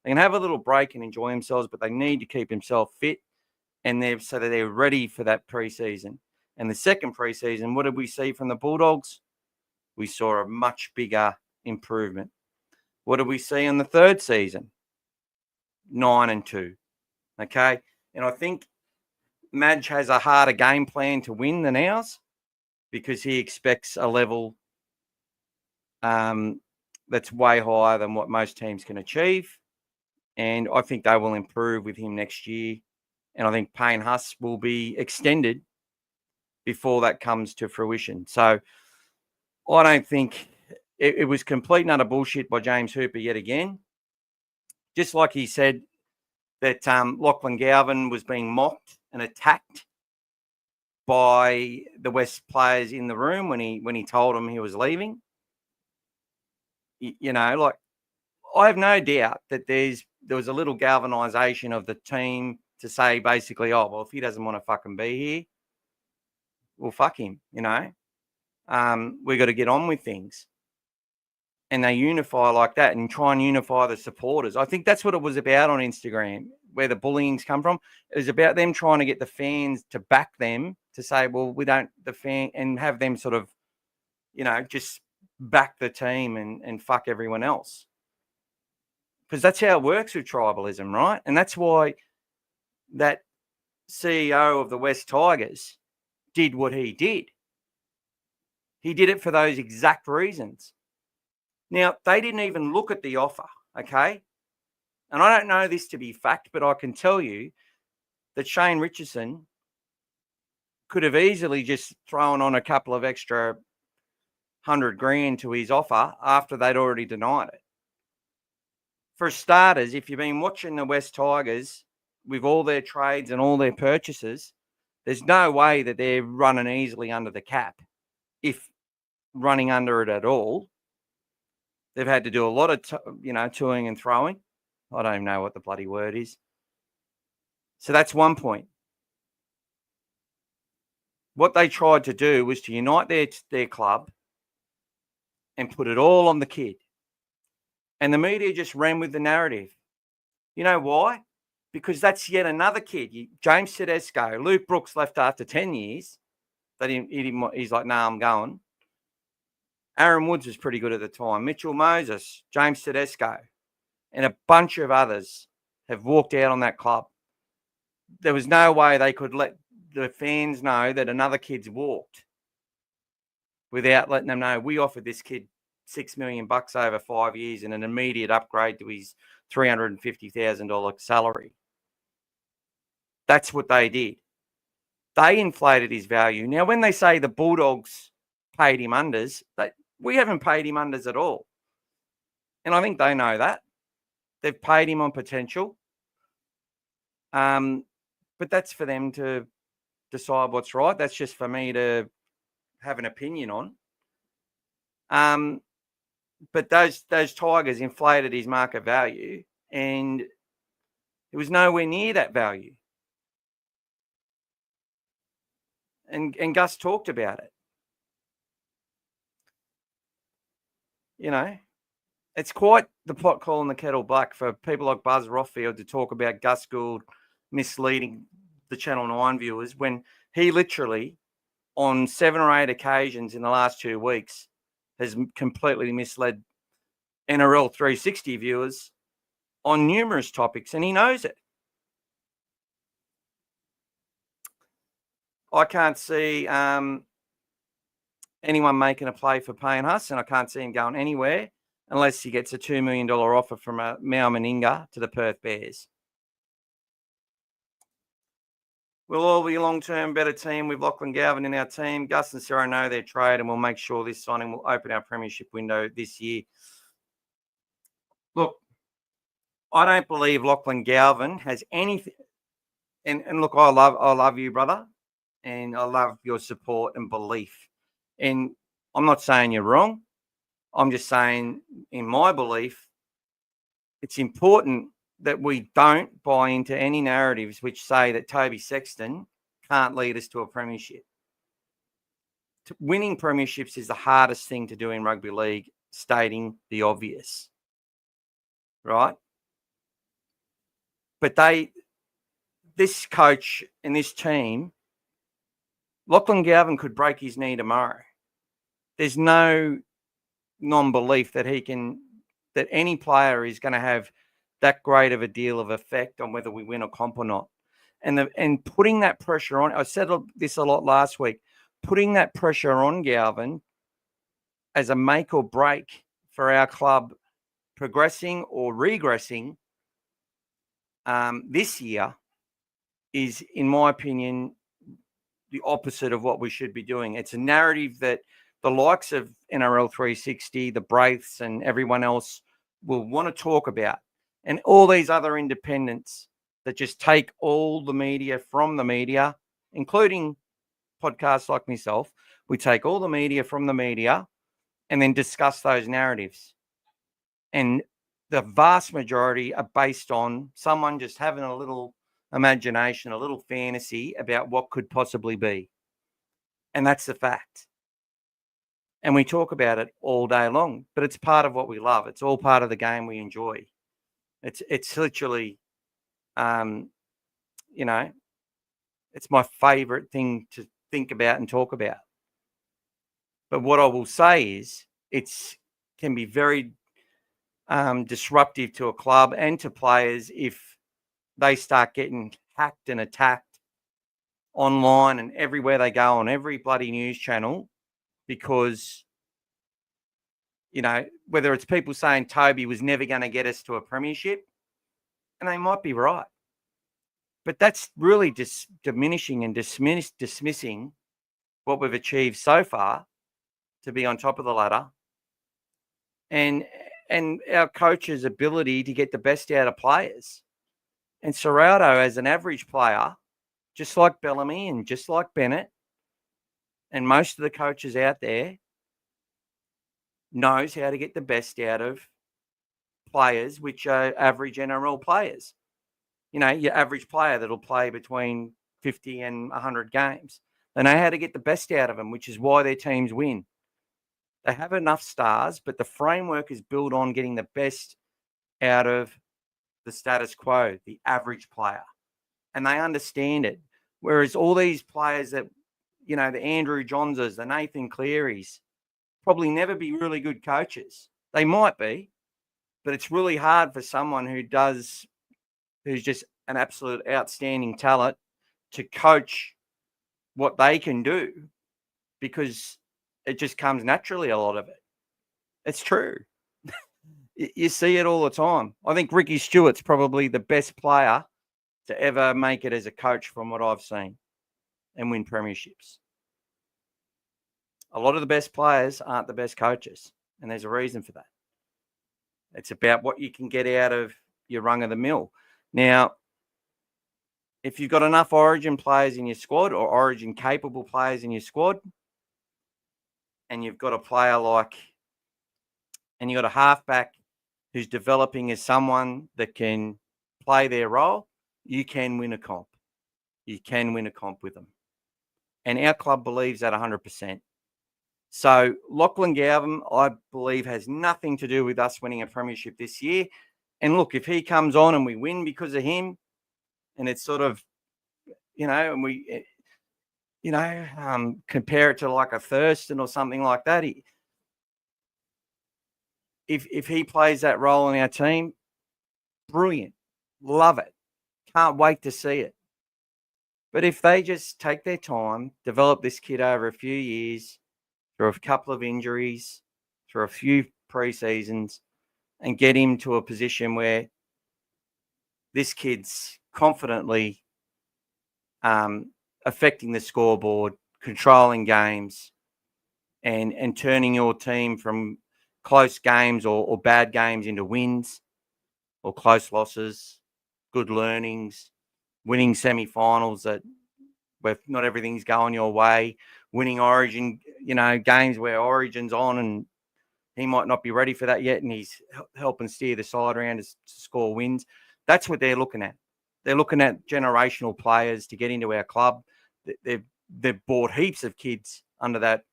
They can have a little break and enjoy themselves, but they need to keep themselves fit and so that they're ready for that preseason. And the second preseason, what did we see from the Bulldogs? We saw a much bigger improvement. What did we see in the third season? 9-2. Okay. And I think Madge has a harder game plan to win than ours because he expects a level that's way higher than what most teams can achieve. And I think they will improve with him next year. And I think Payne Huss will be extended before that comes to fruition. So I don't think it was complete and utter bullshit by James Hooper yet again. Just like he said that Lachlan Galvin was being mocked and attacked by the West players in the room when he told them he was leaving. Like I have no doubt that there was a little galvanization of the team to say basically, oh, well, if he doesn't want to fucking be here, well, fuck him, we got to get on with things. And they unify like that and try and unify the supporters. I think that's what it was about on Instagram, where the bullying's come from. It was about them trying to get the fans to back them to say, well, and have them sort of, just back the team and fuck everyone else. Because that's how it works with tribalism, right? And that's why that CEO of the West Tigers did what he did. He did it for those exact reasons. Now, they didn't even look at the offer, okay? And I don't know this to be fact, but I can tell you that Shane Richardson could have easily just thrown on a couple of extra $100,000 to his offer after they'd already denied it. For starters, if you've been watching the West Tigers with all their trades and all their purchases, there's no way that they're running easily under the cap. If running under it at all, they've had to do a lot of, toing and throwing. I don't even know what the bloody word is. So that's one point. What they tried to do was to unite their club and put it all on the kid. And the media just ran with the narrative. You know why? Because that's yet another kid. James Tedesco, Luke Brooks left after 10 years. He's like, nah, I'm going. Aaron Woods was pretty good at the time. Mitchell Moses, James Tedesco, and a bunch of others have walked out on that club. There was no way they could let the fans know that another kid's walked without letting them know we offered this kid $6 million over 5 years and an immediate upgrade to his $350,000 salary. That's what they did. They inflated his value. Now, when they say the Bulldogs paid him unders, we haven't paid him unders at all. And I think they know that. They've paid him on potential. But that's for them to decide what's right. That's just for me to have an opinion on. But those Tigers inflated his market value, and it was nowhere near that value. And Gus talked about it. It's quite the pot calling the kettle black for people like Buzz Rothfield to talk about Gus Gould misleading the Channel 9 viewers when he literally, on 7 or 8 occasions in the last 2 weeks, has completely misled NRL360 viewers on numerous topics, and he knows it. I can't see anyone making a play for Payne Huss, and I can't see him going anywhere unless he gets a $2 million offer from a Mau Meninga to the Perth Bears. We'll all be a long-term better team with Lachlan Galvin in our team. Gus and Sarah know their trade, and we'll make sure this signing will open our premiership window this year. Look, I don't believe Lachlan Galvin has anything. And look, I love you, brother, and I love your support and belief. And I'm not saying you're wrong. I'm just saying, in my belief, it's important that we don't buy into any narratives which say that Toby Sexton can't lead us to a premiership. Winning premierships is the hardest thing to do in rugby league, stating the obvious, right? But this coach and this team, Lachlan Galvin could break his knee tomorrow. There's no non-belief that that any player is going to have that great of a deal of effect on whether we win a comp or not. And putting that pressure on, I said this a lot last week, putting that pressure on Galvin as a make or break for our club progressing or regressing this year is, in my opinion, the opposite of what we should be doing. It's a narrative that the likes of NRL360, the Braiths, and everyone else will want to talk about. And all these other independents that just take all the media from the media, including podcasts like myself, we take all the media from the media and then discuss those narratives. And the vast majority are based on someone just having a little imagination, a little fantasy about what could possibly be. And that's the fact. And we talk about it all day long, but it's part of what we love. It's all part of the game we enjoy. It's literally, it's my favorite thing to think about and talk about. But what I will say is can be very disruptive to a club and to players if they start getting hacked and attacked online and everywhere they go, on every bloody news channel, because, whether it's people saying Toby was never going to get us to a premiership, and they might be right. But that's really just diminishing and dismissing what we've achieved so far to be on top of the ladder, and our coach's ability to get the best out of players. And Ciraldo, as an average player, just like Bellamy and just like Bennett and most of the coaches out there, knows how to get the best out of players, which are average NRL players. Your average player that'll play between 50 and 100 games. They know how to get the best out of them, which is why their teams win. They have enough stars, but the framework is built on getting the best out of the status quo, the average player. And they understand it. Whereas all these players that, the Andrew Johnsons, the Nathan Clearys, probably never be really good coaches. They might be, but it's really hard for someone who's just an absolute outstanding talent to coach what they can do, because it just comes naturally, a lot of it. It's true. You see it all the time. I think Ricky Stewart's probably the best player to ever make it as a coach from what I've seen and win premierships. A lot of the best players aren't the best coaches, and there's a reason for that. It's about what you can get out of your rung of the mill. Now, if you've got enough Origin players in your squad, or Origin capable players in your squad, and you've got a player and you've got a halfback who's developing as someone that can play their role, you can win a comp. You can win a comp with them. And our club believes that 100%. So Lachlan Galvin, I believe, has nothing to do with us winning a premiership this year. And look, if he comes on and we win because of him, and it's sort of, and we, compare it to like a Thurston or something like that. If he plays that role in our team, brilliant. Love it. Can't wait to see it. But if they just take their time, develop this kid over a few years, through a couple of injuries, through a few pre-seasons and get him to a position where this kid's confidently affecting the scoreboard, controlling games, and turning your team from close games or bad games into wins or close losses, good learnings, winning semi-finals where not everything's going your way, winning Origin, games where Origin's on and he might not be ready for that yet, and he's helping steer the side around to score wins. That's what they're looking at. They're looking at generational players to get into our club. They've bought heaps of kids under that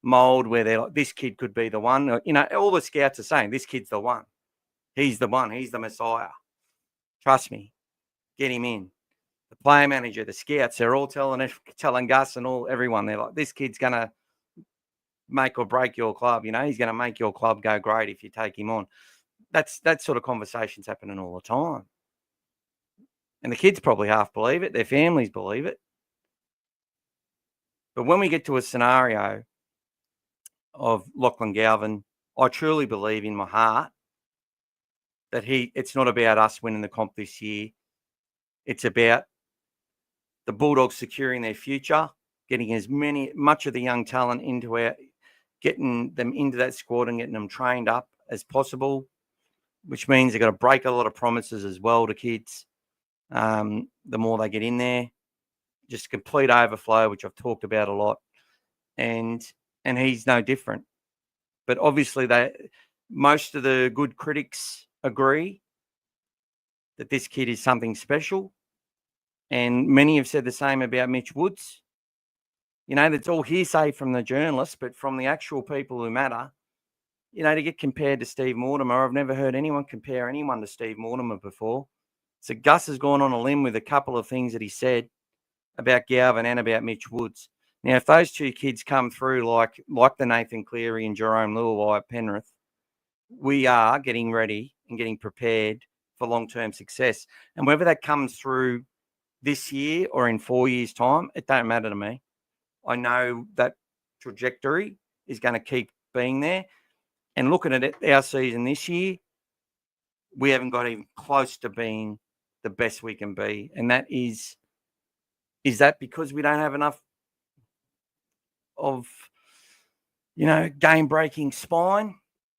mold where they're like, this kid could be the one. All the scouts are saying, this kid's the one. He's the one. He's the Messiah. Trust me. Get him in. The player manager, the scouts, they're all telling Gus and everyone, they're like, this kid's going to make or break your club. He's going to make your club go great if you take him on. That sort of conversation's happening all the time. And the kids probably half believe it. Their families believe it. But when we get to a scenario of Lachlan Galvin, I truly believe in my heart that it's not about us winning the comp this year. It's about the Bulldogs securing their future, getting much of the young talent getting them into that squad and getting them trained up as possible, which means they've got to break a lot of promises as well to kids. The more they get in there, just complete overflow, which I've talked about a lot, and he's no different. But obviously, most of the good critics agree that this kid is something special, and many have said the same about Mitch Woods. That's all hearsay from the journalists, but from the actual people who matter, to get compared to Steve Mortimer, I've never heard anyone compare anyone to Steve Mortimer before. So Gus has gone on a limb with a couple of things that he said about Galvin and about Mitch Woods. Now, if those two kids come through like the Nathan Cleary and Jerome Luai at Penrith, we are getting ready and getting prepared for long-term success. And whether that comes through this year or in 4 years' time, it don't matter to me. I know that trajectory is going to keep being there. And looking at our season this year, we haven't got even close to being the best we can be. And that is that because we don't have enough of, game-breaking spine?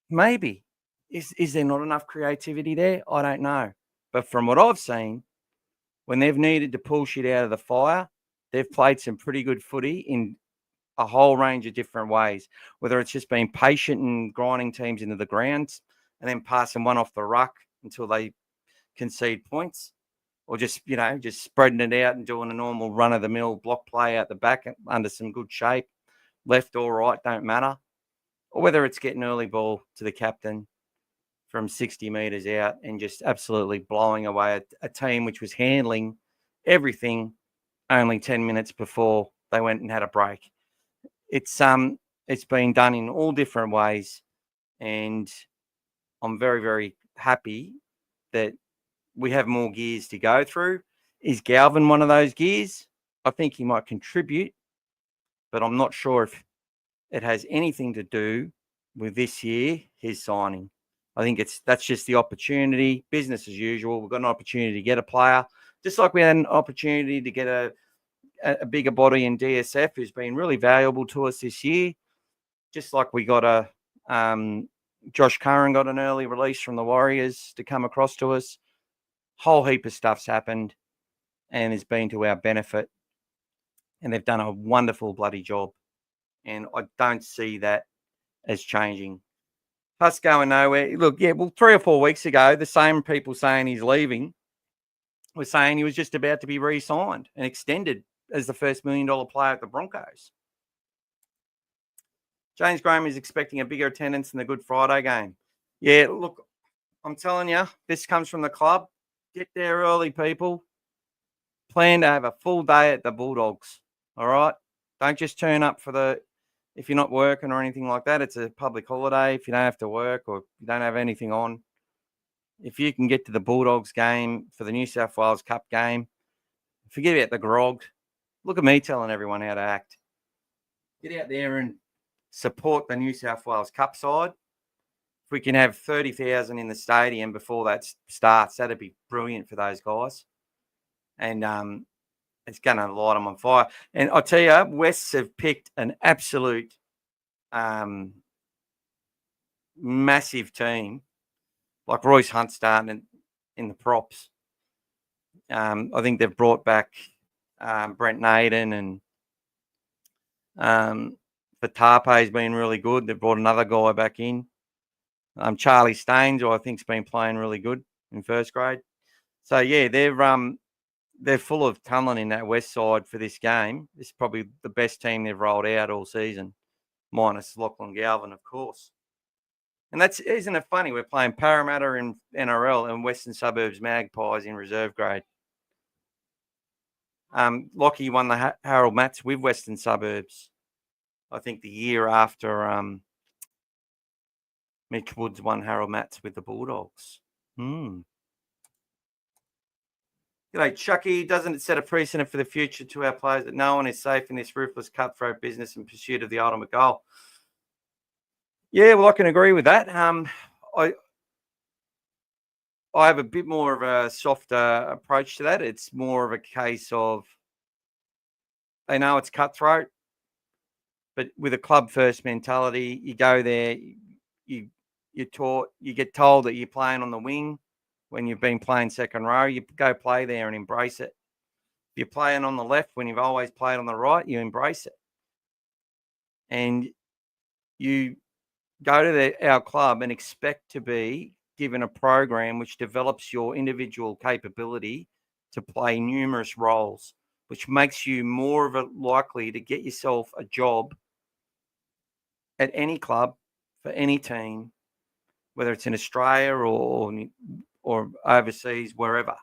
Maybe. Is there not enough creativity there? I don't know. But from what I've seen, when they've needed to pull shit out of the fire, they've played some pretty good footy in a whole range of different ways, whether it's just being patient and grinding teams into the ground and then passing one off the ruck until they concede points, or just spreading it out and doing a normal run-of-the-mill block play out the back under some good shape, left or right, don't matter, or whether it's getting early ball to the captain from 60 metres out and just absolutely blowing away a team which was handling everything only 10 minutes before they went and had a break. It's been done in all different ways, and I'm very, very happy that we have more gears to go through. Is Galvin one of those gears? I think he might contribute, but I'm not sure if it has anything to do with this year, his signing. I think that's just the opportunity, business as usual. We've got an opportunity to get a player, just like we had an opportunity to get a bigger body in DSF who's been really valuable to us this year. Just like we got Josh Curran got an early release from the Warriors to come across to us. Whole heap of stuff's happened and has been to our benefit. And they've done a wonderful bloody job. And I don't see that as changing. Us going nowhere. Look, 3 or 4 weeks ago, the same people saying he's leaving were saying he was just about to be re-signed and extended as the first $1 million player at the Broncos. James Graham is expecting a bigger attendance in the Good Friday game. Yeah, look, I'm telling you, this comes from the club. Get there early, people. Plan to have a full day at the Bulldogs, all right? Don't just turn up if you're not working or anything like that. It's a public holiday. If you don't have to work or you don't have anything on, if you can get to the Bulldogs game for the New South Wales Cup game, forget about the grog. Look at me telling everyone how to act. Get out there and support the New South Wales Cup side If we can have 30,000 in the stadium before that starts, that'd be brilliant for those guys. And it's going to light them on fire. And I'll tell you, Wests have picked an absolute massive team, like Royce Hunt starting in the props. I think they've brought back Brent Naden, and Fatape's been really good. They've brought another guy back in. Charlie Staines, who I think's been playing really good in first grade. So yeah, they're full of talent in that West side for this game. This is probably the best team they've rolled out all season, minus Lachlan Galvin, of course. And isn't it funny? We're playing Parramatta in NRL and Western Suburbs Magpies in reserve grade. Lockie won the Harold Matts with Western Suburbs, I think the year after Mitch Woods won Harold Matts with the Bulldogs. G'day, Chucky. Doesn't it set a precedent for the future to our players that no one is safe in this ruthless cutthroat business in pursuit of the ultimate goal? Yeah, well, I can agree with that. I have a bit more of a softer approach to that. It's more of a case of they know it's cutthroat, but with a club first mentality, you go there, you get told that you're playing on the wing when you've been playing second row, you go play there and embrace it. If you're playing on the left when you've always played on the right, you embrace it. And you go to our club and expect to be given a program which develops your individual capability to play numerous roles, which makes you more of a likely to get yourself a job at any club for any team, whether it's in Australia or overseas, wherever.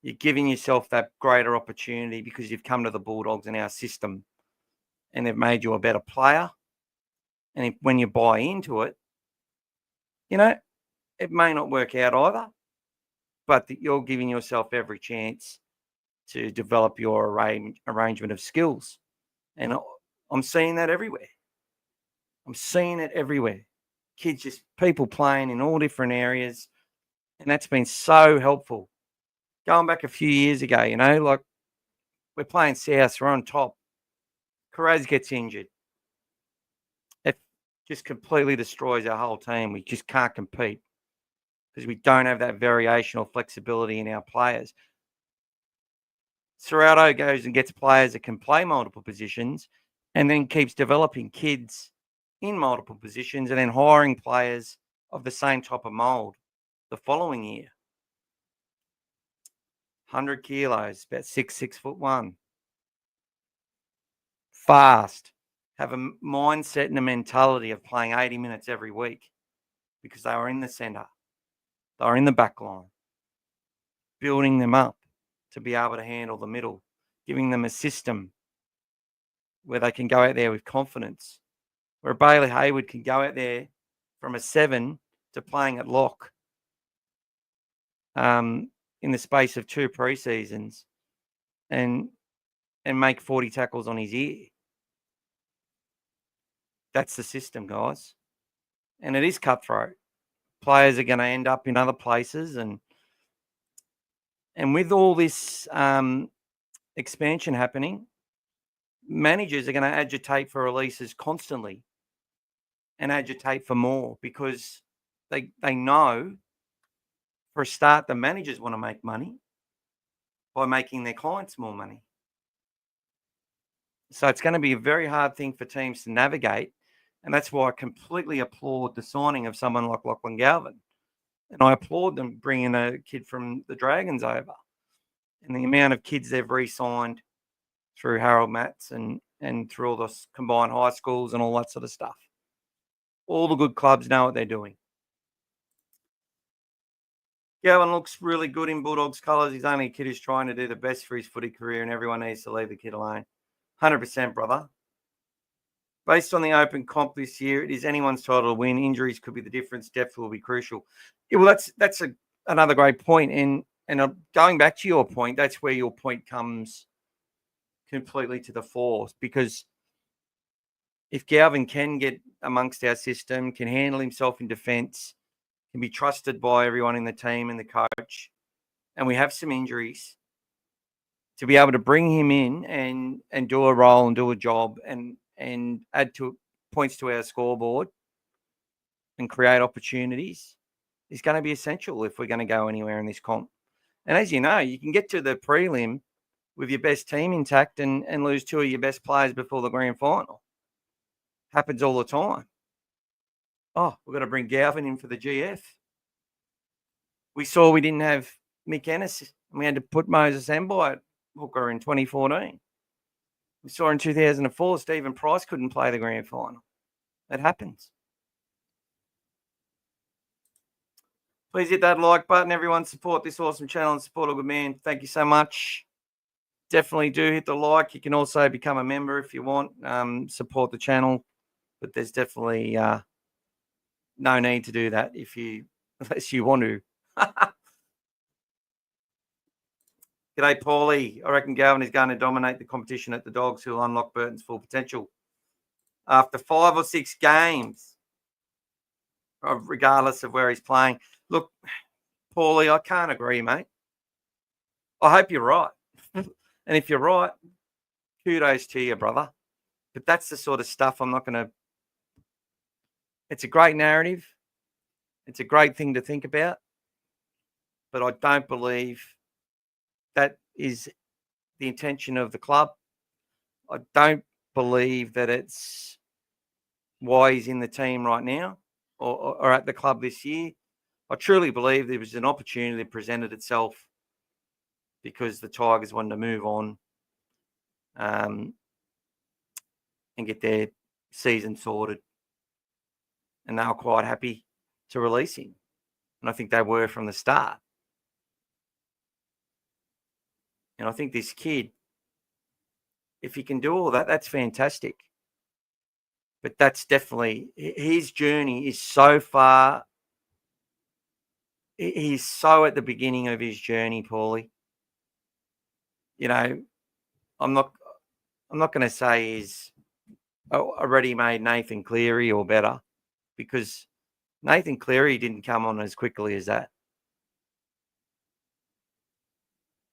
You're giving yourself that greater opportunity because you've come to the Bulldogs in our system and they've made you a better player. And when you buy into it, it may not work out either, but you're giving yourself every chance to develop your arrangement of skills. And I'm seeing that everywhere. Kids, people playing in all different areas. And that's been so helpful. Going back a few years ago, like we're playing South, we're on top. Carraz gets injured. It just completely destroys our whole team. We just can't compete because we don't have that variational flexibility in our players. Ciraldo goes and gets players that can play multiple positions and then keeps developing kids in multiple positions and then hiring players of the same type of mould the following year. 100 kilos, about 6'1". Fast. Have a mindset and a mentality of playing 80 minutes every week because they were in the centre. They were in the back line. Building them up to be able to handle the middle. Giving them a system where they can go out there with confidence. Where Bailey Hayward can go out there from a 7 to playing at lock. In the space of 2 pre-seasons and make 40 tackles on his ear. That's the system, guys. And it is cutthroat. Players are going to end up in other places. And with all this expansion happening, managers are going to agitate for releases constantly and agitate for more because they know for a start, the managers want to make money by making their clients more money. So it's going to be a very hard thing for teams to navigate. And that's why I completely applaud the signing of someone like Lachlan Galvin. And I applaud them bringing a kid from the Dragons over. And the amount of kids they've re-signed through Harold Matts and through all the combined high schools and all that sort of stuff. All the good clubs know what they're doing. Galvin looks really good in Bulldogs colours. He's only a kid who's trying to do the best for his footy career and everyone needs to leave the kid alone. 100%, brother. Based on the open comp this year, it is anyone's title to win. Injuries could be the difference. Depth will be crucial. Yeah, well, that's another great point. And going back to your point, that's where your point comes completely to the fore because if Galvin can get amongst our system, can handle himself in defence, can be trusted by everyone in the team and the coach, and we have some injuries, to be able to bring him in and do a role and do a job and add points to our scoreboard and create opportunities is going to be essential if we're going to go anywhere in this comp. And as you know, you can get to the prelim with your best team intact and lose two of your best players before the grand final. Happens all the time. Oh, we've got to bring Galvin in for the GF. We saw we didn't have Mick Ennis, and we had to put Moses Ambai at hooker in 2014. We saw in 2004 Stephen Price couldn't play the grand final. It happens. Please hit that like button. Everyone support this awesome channel and support a good man. Thank you so much. Definitely do hit the like. You can also become a member if you want. Support the channel. But there's definitely no need to do that unless you want to. G'day, Paulie. I reckon Galvin is going to dominate the competition at the Dogs, who will unlock Burton's full potential. After 5 or 6 games, regardless of where he's playing. Look, Paulie, I can't agree, mate. I hope you're right. And if you're right, kudos to you, brother. But that's the sort of stuff I'm not going to... It's a great narrative. It's a great thing to think about. But I don't believe that is the intention of the club. I don't believe that it's why he's in the team right now or at the club this year. I truly believe there was an opportunity that presented itself because the Tigers wanted to move on and get their season sorted. And they were quite happy to release him. And I think they were from the start. And I think this kid, if he can do all that, that's fantastic. But that's definitely, his journey is so far. He's so at the beginning of his journey, Paulie. You know, I'm not going to say he's a ready-made Nathan Cleary or better, because Nathan Cleary didn't come on as quickly as that.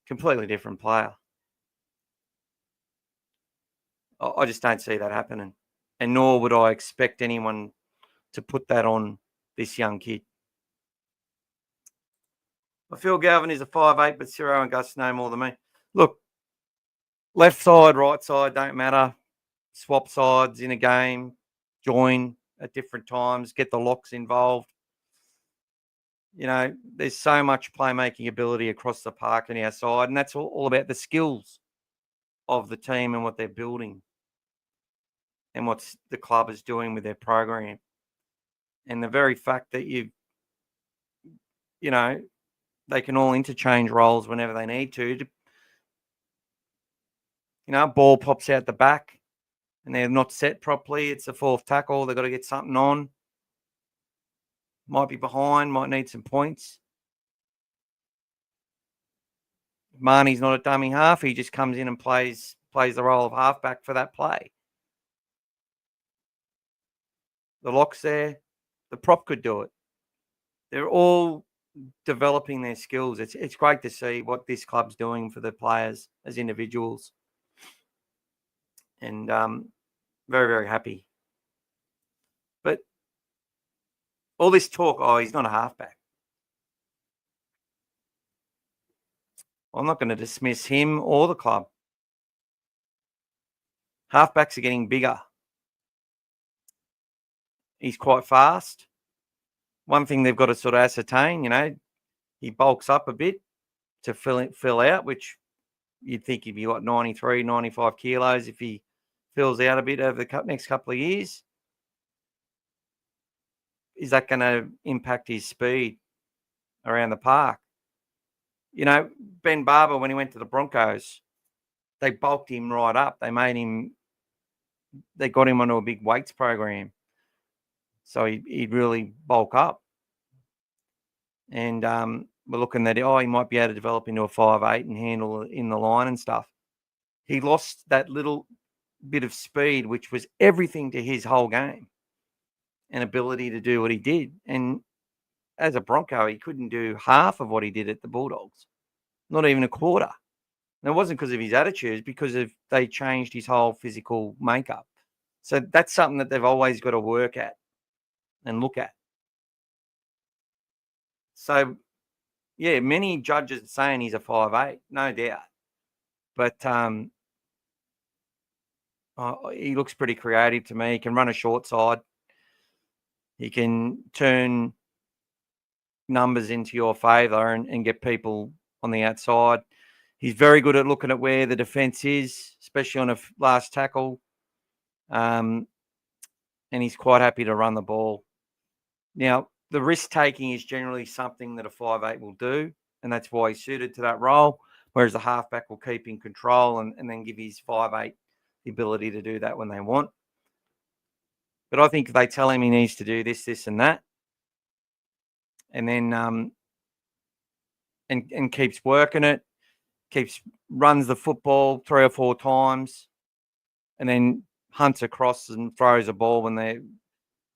Completely different player. I just don't see that happening. And nor would I expect anyone to put that on this young kid. I feel Galvin is a 5'8", but Ciro and Gus know more than me. Look, left side, right side, don't matter. Swap sides in a game, join at different times, get the locks involved. You know, there's so much playmaking ability across the park on our side, and that's all about the skills of the team and what they're building and what the club is doing with their program. And the very fact that you know, they can all interchange roles whenever they need to. You know, ball pops out the back and they're not set properly. It's a fourth tackle. They've got to get something on. Might be behind, might need some points. Marnie's not a dummy half. He just comes in and plays the role of halfback for that play. The lock's there. The prop could do it. They're all developing their skills. It's great to see what this club's doing for the players as individuals. And very, very happy. But all this talk, he's not a halfback. I'm not going to dismiss him or the club. Halfbacks are getting bigger. He's quite fast. One thing they've got to sort of ascertain, you know, he bulks up a bit to fill out, which you'd think he'd be like 93, 95 kilos if he fills out a bit over the next couple of years. Is that going to impact his speed around the park? You know, Ben Barber, when he went to the Broncos, they bulked him right up. They got him onto a big weights program. So he'd really bulk up. And we're looking at, he might be able to develop into a 5'8" and handle in the line and stuff. He lost that little bit of speed, which was everything to his whole game and ability to do what he did. And as a Bronco, he couldn't do half of what he did at the Bulldogs, not even a quarter. And it wasn't because of his attitude, it's because they changed his whole physical makeup. So that's something that they've always got to work at and look at. So, yeah, many judges are saying he's a 5'8", no doubt. But he looks pretty creative to me. He can run a short side. He can turn numbers into your favour and get people on the outside. He's very good at looking at where the defence is, especially on a last tackle. And he's quite happy to run the ball. Now, the risk-taking is generally something that a 5'8" will do, and that's why he's suited to that role, whereas the halfback will keep in control and then give his 5'8" the ability to do that when they want. But I think if they tell him he needs to do this, this, and that, and then and keeps working it, runs the football 3 or 4 times, and then hunts across and throws a ball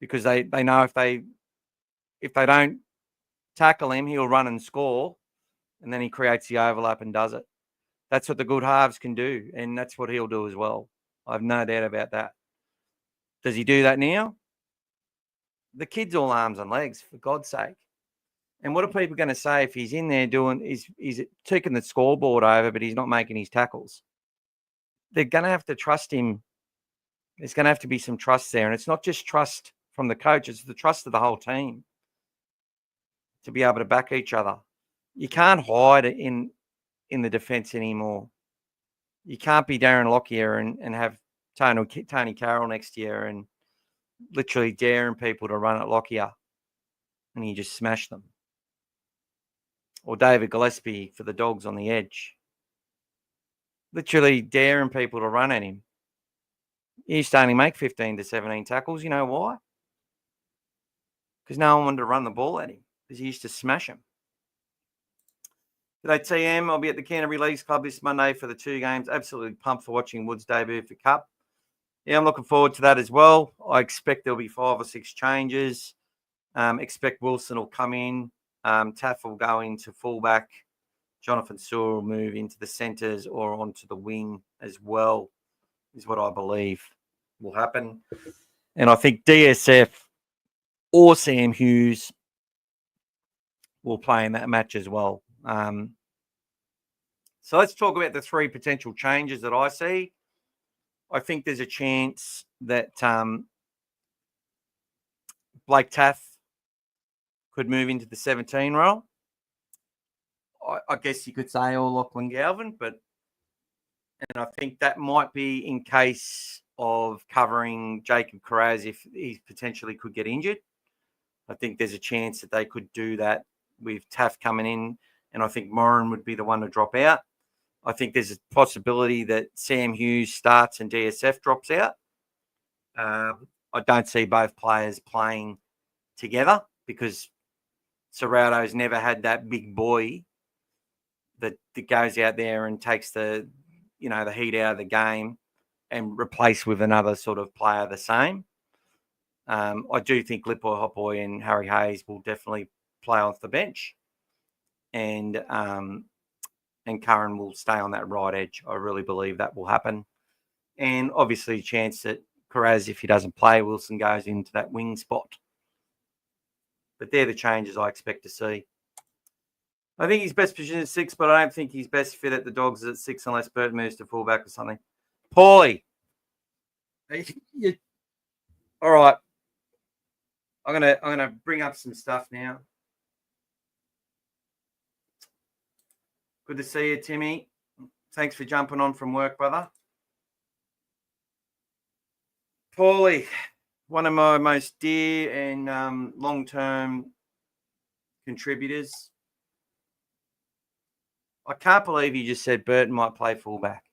because they know if they don't tackle him, he'll run and score, and then he creates the overlap and does it. That's what the good halves can do, and that's what he'll do as well. I have no doubt about that. Does he do that now? The kid's all arms and legs, for God's sake. And what are people going to say if he's in there he's ticking the scoreboard over, but he's not making his tackles? They're going to have to trust him. There's going to have to be some trust there. And it's not just trust from the coach, it's the trust of the whole team to be able to back each other. You can't hide in the defence anymore. You can't be Darren Lockyer and have Tony Carroll next year and literally daring people to run at Lockyer and you just smash them. Or David Gillespie for the Dogs on the edge. Literally daring people to run at him. He used to only make 15 to 17 tackles. You know why? Because no one wanted to run the ball at him because he used to smash him. G'day, TM. I'll be at the Canterbury Leagues Club this Monday for the 2 games. Absolutely pumped for watching Wood's debut for Cup. Yeah, I'm looking forward to that as well. I expect there'll be 5 or 6 changes. Expect Wilson will come in. Taff will go into fullback. Jonathan Sewell will move into the centres or onto the wing as well, is what I believe will happen. And I think DSF or Sam Hughes will play in that match as well. So let's talk about the 3 potential changes that I see. I think there's a chance that Blake Taff could move into the 17 role. I guess you could say or Lachlan Galvin, and I think that might be in case of covering Jacob Carraz if he potentially could get injured. I think there's a chance that they could do that with Taff coming in, and I think Moran would be the one to drop out. I think there's a possibility that Sam Hughes starts and DSF drops out. I don't see both players playing together because Ciraldo's never had that big boy that goes out there and takes the heat out of the game and replace with another sort of player the same. I do think Lipoi Hopoi and Harry Hayes will definitely play off the bench, and Curran will stay on that right edge. I really believe that will happen. And obviously a chance that Carraz, if he doesn't play, Wilson goes into that wing spot. But they're the changes I expect to see. I think his best position is 6, but I don't think he's best fit at the Dogs at 6 unless Burt moves to fullback or something. Paulie. All right. I'm gonna bring up some stuff now. Good to see you, Timmy. Thanks for jumping on from work, brother. Paulie, one of my most dear and long-term contributors. I can't believe you just said Burton might play fullback.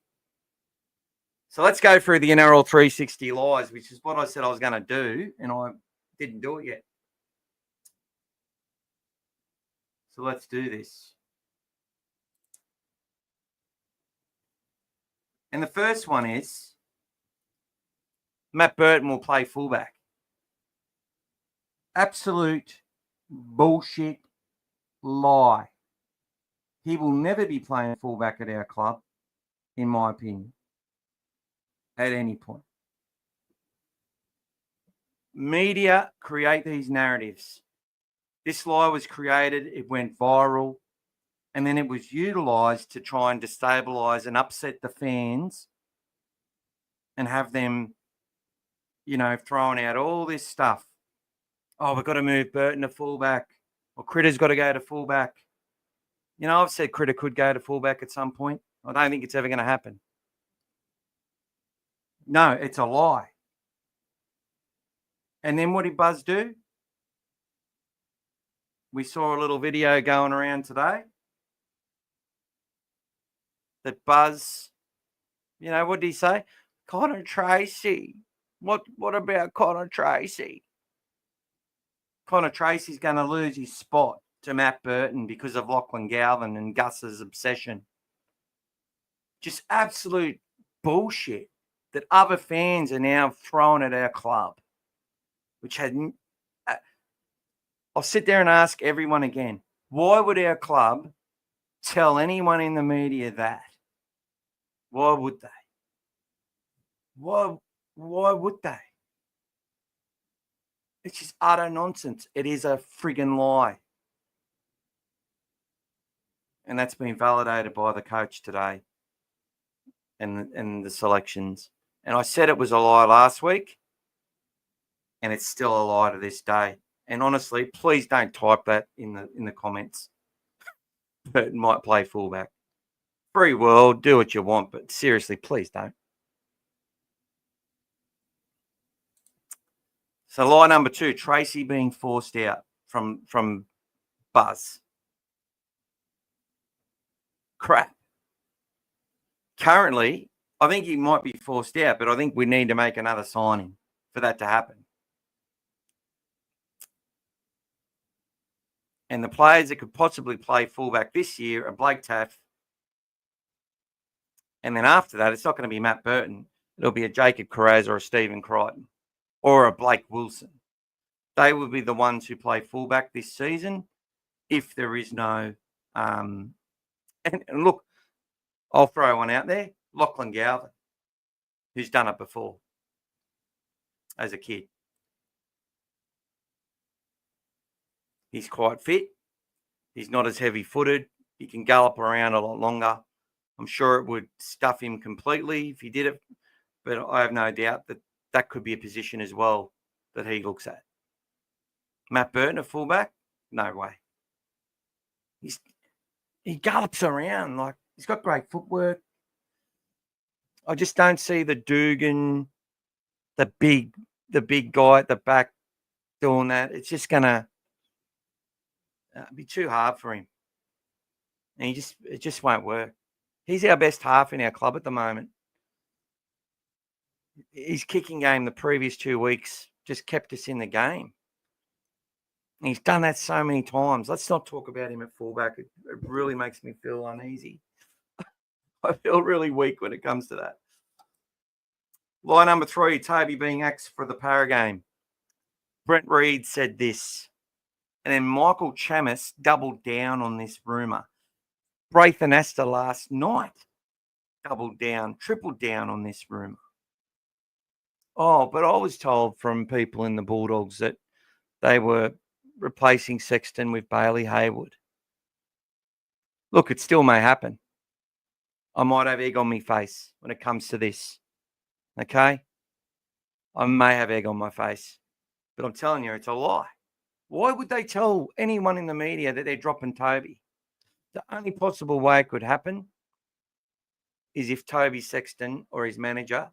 So let's go through the NRL360 lies, which is what I said I was going to do, and I didn't do it yet. So let's do this. And the first one is Matt Burton will play fullback. Absolute bullshit lie. He will never be playing fullback at our club, in my opinion, at any point. Media create these narratives. This lie was created, it went viral, and then it was utilised to try and destabilise and upset the fans and have them, throwing out all this stuff. Oh, we've got to move Burton to fullback, or Critter's got to go to fullback. I've said Critter could go to fullback at some point. I don't think it's ever going to happen. No, it's a lie. And then what did Buzz do? We saw a little video going around today that Buzz, what did he say? Connor Tracy. What about Connor Tracy? Connor Tracy's going to lose his spot to Matt Burton because of Lachlan Galvin and Gus's obsession. Just absolute bullshit that other fans are now throwing at our club, which had... I'll sit there and ask everyone again, why would our club tell anyone in the media that? Why would they? Why would they? It's just utter nonsense. It is a friggin' lie. And that's been validated by the coach today and the selections. And I said it was a lie last week, and it's still a lie to this day. And honestly, please don't type that in the comments. Burton might play fullback. Free world, do what you want, but seriously, please don't. So lie number 2, Tracy being forced out from Buzz. Crap. Currently, I think he might be forced out, but I think we need to make another signing for that to happen. And the players that could possibly play fullback this year are Blake Taff. And then after that, it's not going to be Matt Burton. It'll be a Jacob Carraz or a Stephen Crichton or a Blake Wilson. They will be the ones who play fullback this season if there is no... And look, I'll throw one out there. Lachlan Galvin, who's done it before as a kid. He's quite fit. He's not as heavy-footed. He can gallop around a lot longer. I'm sure it would stuff him completely if he did it, but I have no doubt that that could be a position as well that he looks at. Matt Burton, a fullback? No way. He gallops around like he's got great footwork. I just don't see the Dugan, the big guy at the back doing that. It's just gonna be too hard for him, and it just won't work. He's our best half in our club at the moment. His kicking game the previous 2 weeks just kept us in the game. And he's done that so many times. Let's not talk about him at fullback. It really makes me feel uneasy. I feel really weak when it comes to that. Line number 3, Toby being axed for the Parra game. Brent Reed said this. And then Michael Chamis doubled down on this rumour. Braithen Astor last night tripled down on this rumour. Oh, but I was told from people in the Bulldogs that they were replacing Sexton with Bailey Hayward. Look, it still may happen. I might have egg on my face when it comes to this. Okay? I may have egg on my face. But I'm telling you, it's a lie. Why would they tell anyone in the media that they're dropping Toby? The only possible way it could happen is if Toby Sexton or his manager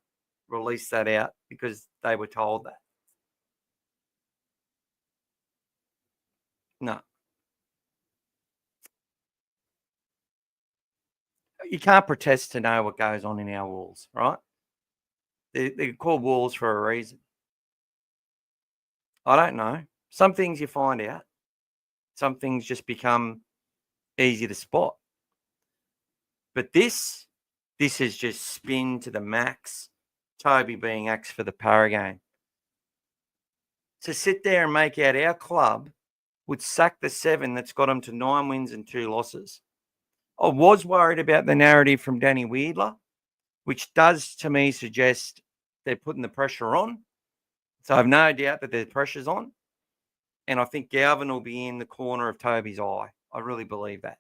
released that out because they were told that. No. You can't protest to know what goes on in our walls, right? They're called walls for a reason. I don't know. Some things you find out. Some things just become easy to spot. But this is just spin to the max Toby being axed for the Parra game. To sit there and make out our club would sack the 7 that's got them to 9 wins and 2 losses. I was worried about the narrative from Danny Weirdler, which does to me suggest they're putting the pressure on. So I have no doubt that the pressure's on. And I think Galvin will be in the corner of Toby's eye. I really believe that.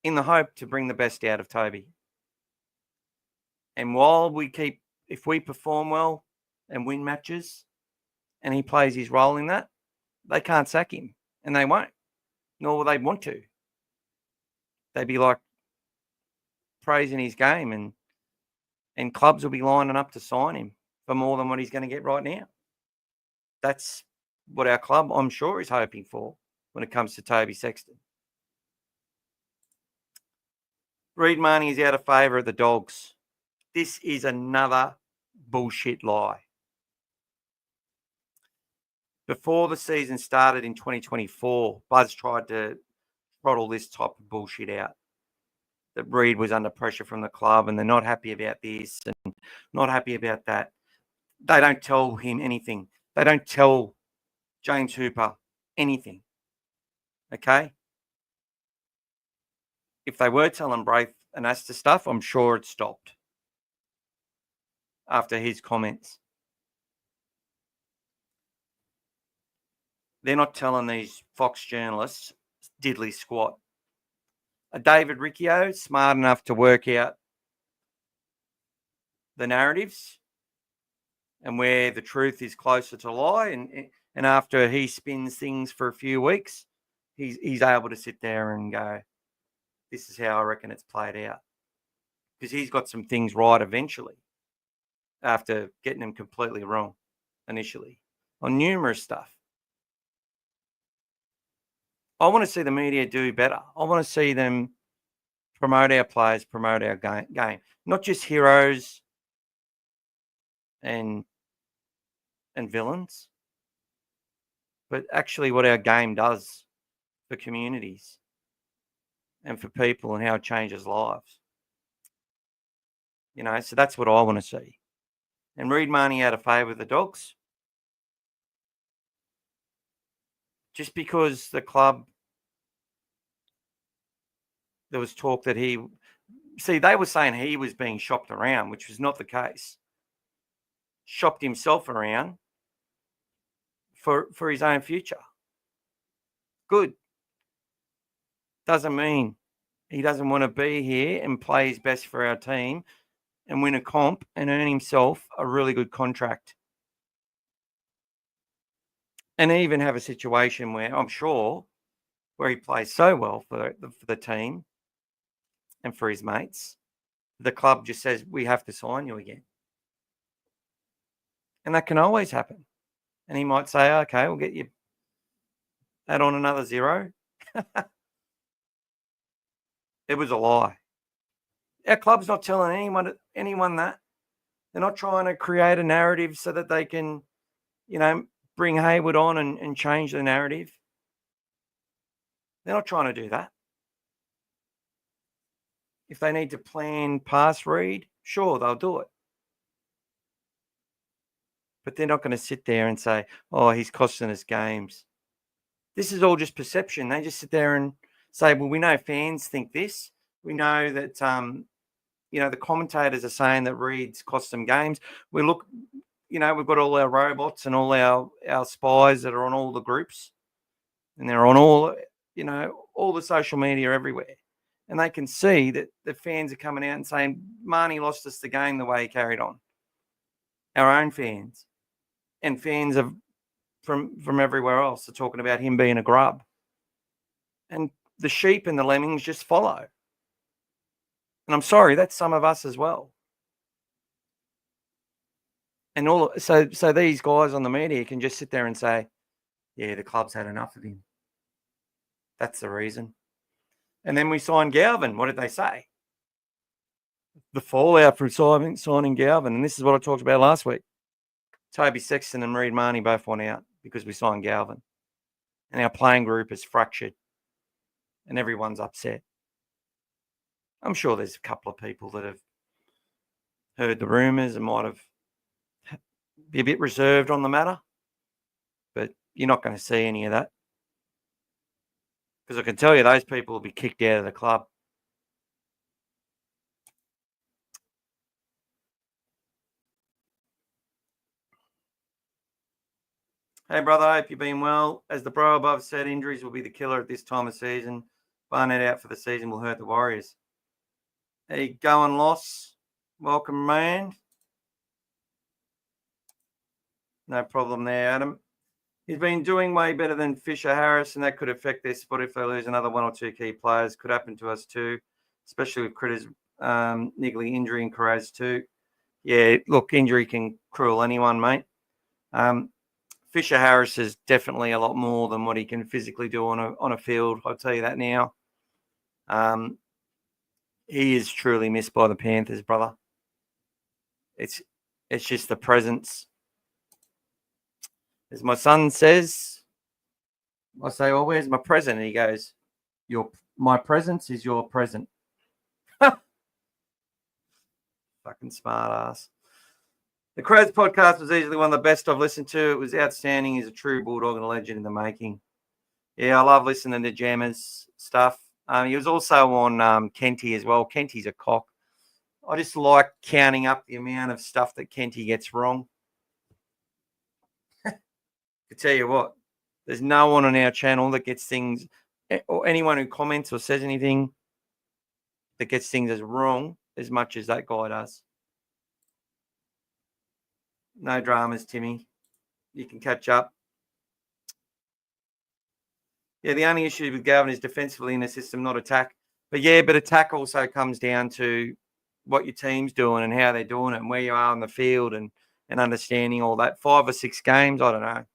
In the hope to bring the best out of Toby. And while if we perform well and win matches and he plays his role in that, they can't sack him. And they won't. Nor will they want to. They'd be like praising his game and clubs will be lining up to sign him for more than what he's going to get right now. That's what our club, I'm sure, is hoping for when it comes to Toby Sexton. Reid Marnie is out of favour of the Dogs. This is another bullshit lie. Before the season started in 2024, Buzz tried to throttle this type of bullshit out. That Reid was under pressure from the club and they're not happy about this and not happy about that. They don't tell him anything. They don't tell James Hooper anything. Okay? If they were telling Braith and Asta stuff, I'm sure it stopped after his comments. They're not telling these Fox journalists diddly squat. David Riccio, smart enough to work out the narratives and where the truth is closer to lie. And after he spins things for a few weeks, he's able to sit there and go, this is how I reckon it's played out. Because he's got some things right eventually after getting them completely wrong initially on numerous stuff. I want to see the media do better. I want to see them promote our players, promote our game. Not just heroes and villains, but actually what our game does for communities and for people and how it changes lives. You know, so that's what I want to see. And Reid Marnie out of favour with the Dogs. Just because the club, there was talk that they were saying he was being shopped around, which was not the case. Shopped himself around for his own future. Good. Doesn't mean he doesn't want to be here and play his best for our team and win a comp and earn himself a really good contract. And even have a situation where I'm sure where he plays so well for the team and for his mates, the club just says, we have to sign you again. And that can always happen. And he might say, okay, we'll get you, add on another 0. It was a lie. Our club's not telling anyone that. They're not trying to create a narrative so that they can, bring Hayward on and change the narrative. They're not trying to do that. If they need to plan past Reid, sure, they'll do it. But they're not going to sit there and say, oh, he's costing us games. This is all just perception. They just sit there and say, well, we know fans think this. We know that, the commentators are saying that Reid's cost them games. We look, we've got all our robots and all our spies that are on all the groups. And they're on all the social media everywhere. And they can see that the fans are coming out and saying, Marnie lost us the game the way he carried on. Our own fans. And fans from everywhere else are talking about him being a grub. And the sheep and the lemmings just follow. And I'm sorry, that's some of us as well. And so these guys on the media can just sit there and say, yeah, the club's had enough of him. That's the reason. And then we signed Galvin. What did they say? The fallout from signing Galvin. And this is what I talked about last week. Toby Sexton and Reid Marnie both went out because we signed Galvin. And our playing group is fractured. And everyone's upset. I'm sure there's a couple of people that have heard the rumours and might have be a bit reserved on the matter. But you're not going to see any of that. Because I can tell you those people will be kicked out of the club. Hey, brother, hope you've been well. As the bro above said, injuries will be the killer at this time of season. Barnett out for the season will hurt the Warriors. How you going, Loss? Welcome, man. No problem there, Adam. He's been doing way better than Fisher Harris, and that could affect their spot if they lose another one or two key players. Could happen to us too, especially with Critter's niggly injury and Carraz too. Yeah, look, injury can cruel anyone, mate. Fisher Harris is definitely a lot more than what he can physically do on a field. I'll tell you that now. He is truly missed by the Panthers, brother. It's just the presence. As my son says, I say, "Well, where's my present?" And he goes, "My presence is your present." Fucking smart ass. The Kraz podcast was easily one of the best I've listened to. It was outstanding. He's a true Bulldog and a legend in the making. Yeah, I love listening to Jammers stuff. He was also on Kenty as well. Kenty's a cock. I just like counting up the amount of stuff that Kenty gets wrong. I tell you what, there's no one on our channel that gets things, or anyone who comments or says anything that gets things as wrong as much as that guy does. No dramas, Timmy. You can catch up. Yeah, the only issue with Galvin is defensively in the system, not attack. But attack also comes down to what your team's doing and how they're doing it and where you are on the field and understanding all that. 5 or 6 games, I don't know.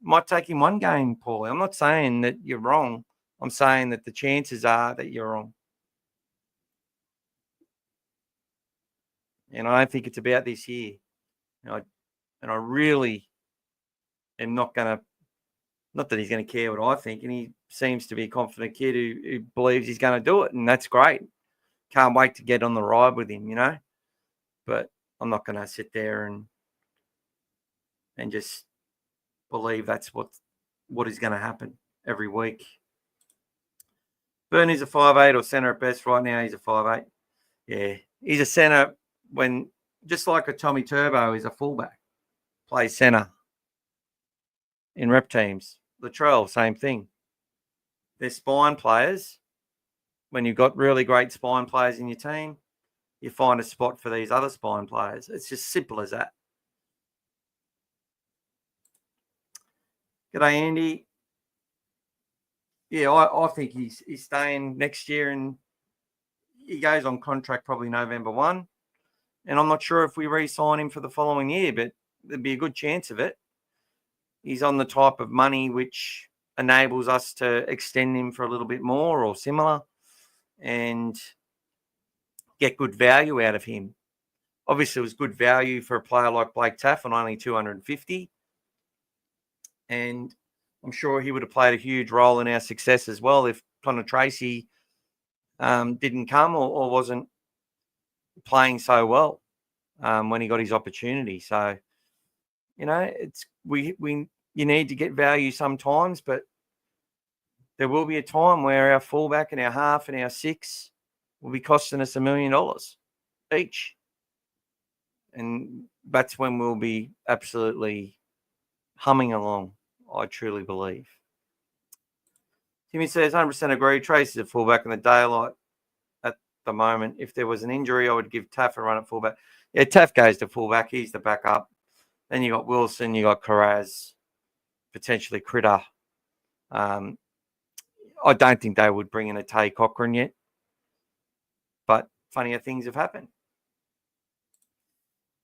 Might take him one game, Paulie. I'm not saying that you're wrong. I'm saying that the chances are that you're wrong. And I don't think it's about this year. I really am not going to, not that he's going to care what I think, and he seems to be a confident kid who believes he's going to do it, and that's great. Can't wait to get on the ride with him, But I'm not going to sit there and just believe that's what is going to happen every week. Bernie's a 5'8" or centre at best. Right now, he's a 5'8". Yeah, he's a centre when, just like a Tommy Turbo, is a fullback. Plays centre in rep teams. Latrell, same thing. They're spine players. When you've got really great spine players in your team, you find a spot for these other spine players. It's just simple as that. G'day, Andy. Yeah, I think he's staying next year, and he goes on contract probably November 1. And I'm not sure if we re-sign him for the following year, but there'd be a good chance of it. He's on the type of money which enables us to extend him for a little bit more or similar and get good value out of him. Obviously, it was good value for a player like Blake Taff on only 250. And I'm sure he would have played a huge role in our success as well if Connor Tracy didn't come or wasn't playing so well when he got his opportunity. So, it's you need to get value sometimes, but there will be a time where our fullback and our half and our 6 will be costing us $1 million each. And that's when we'll be absolutely humming along, I truly believe. Timmy says, 100% agree. Tracy's a fullback in the daylight at the moment. If there was an injury, I would give Taff a run at fullback. Yeah, Taff goes to fullback. He's the backup. Then you got Wilson, you got Carraz, potentially Critter. I don't think they would bring in a Tay Cochrane yet. But funnier things have happened.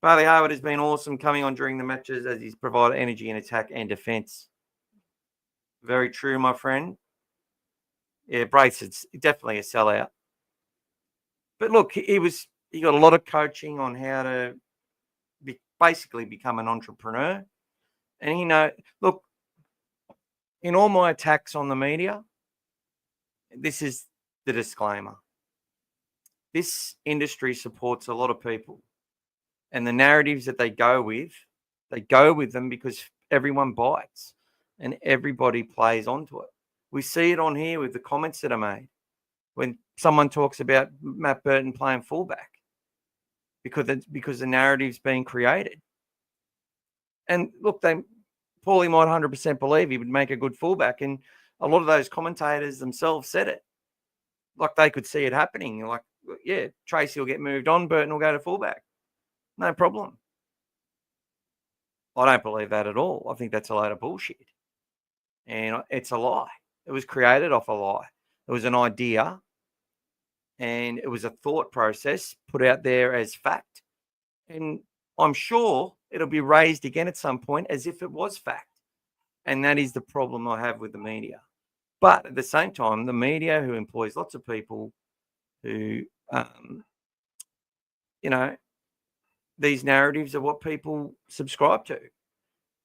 Bailey Harwood has been awesome coming on during the matches as he's provided energy in attack and defence. Very true, my friend. Yeah, Brace, it's definitely a sellout. But look, he got a lot of coaching on how to basically become an entrepreneur. And look, in all my attacks on the media, this is the disclaimer. this industry supports a lot of people. And the narratives that they go with them because everyone bites and everybody plays onto it. We see it on here with the comments that are made when someone talks about Matt Burton playing fullback because the narrative's being created. And look, Paulie might 100% believe he would make a good fullback, and a lot of those commentators themselves said it. Like they could see it happening. You're like, yeah, Tracy will get moved on, Burton will go to fullback. No problem. I don't believe that at all. I think that's a load of bullshit. And it's a lie. It was created off a lie. It was an idea, and it was a thought process put out there as fact. And I'm sure it'll be raised again at some point as if it was fact. And that is the problem I have with the media. But at the same time, the media, who employs lots of people who, these narratives are what people subscribe to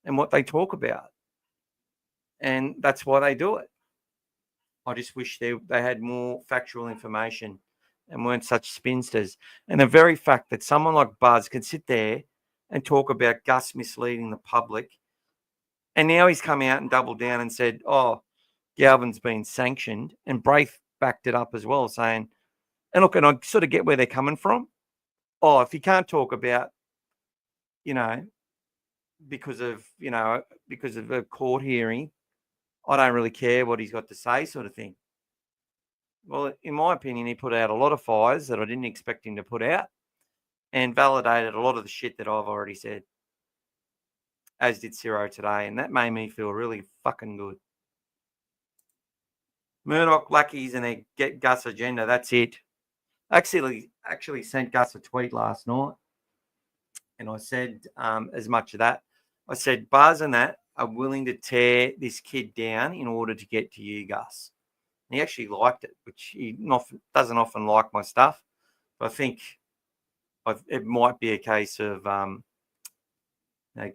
and what they talk about. And that's why they do it. I just wish they had more factual information and weren't such spinsters. And the very fact that someone like Buzz can sit there and talk about Gus misleading the public, and now he's come out and doubled down and said, oh, Galvin's been sanctioned, and Braith backed it up as well, saying, and look, and I sort of get where they're coming from. Oh, if he can't talk about, because of a court hearing, I don't really care what he's got to say, sort of thing. Well, in my opinion, he put out a lot of fires that I didn't expect him to put out and validated a lot of the shit that I've already said, as did Ciro today. And that made me feel really fucking good. Murdoch lackeys and they get Gus agenda. That's it. Actually sent Gus a tweet last night. And I said as much of that. I said, Buzz and that are willing to tear this kid down in order to get to you, Gus. And he actually liked it, which he doesn't often like my stuff. But I think it might be a case of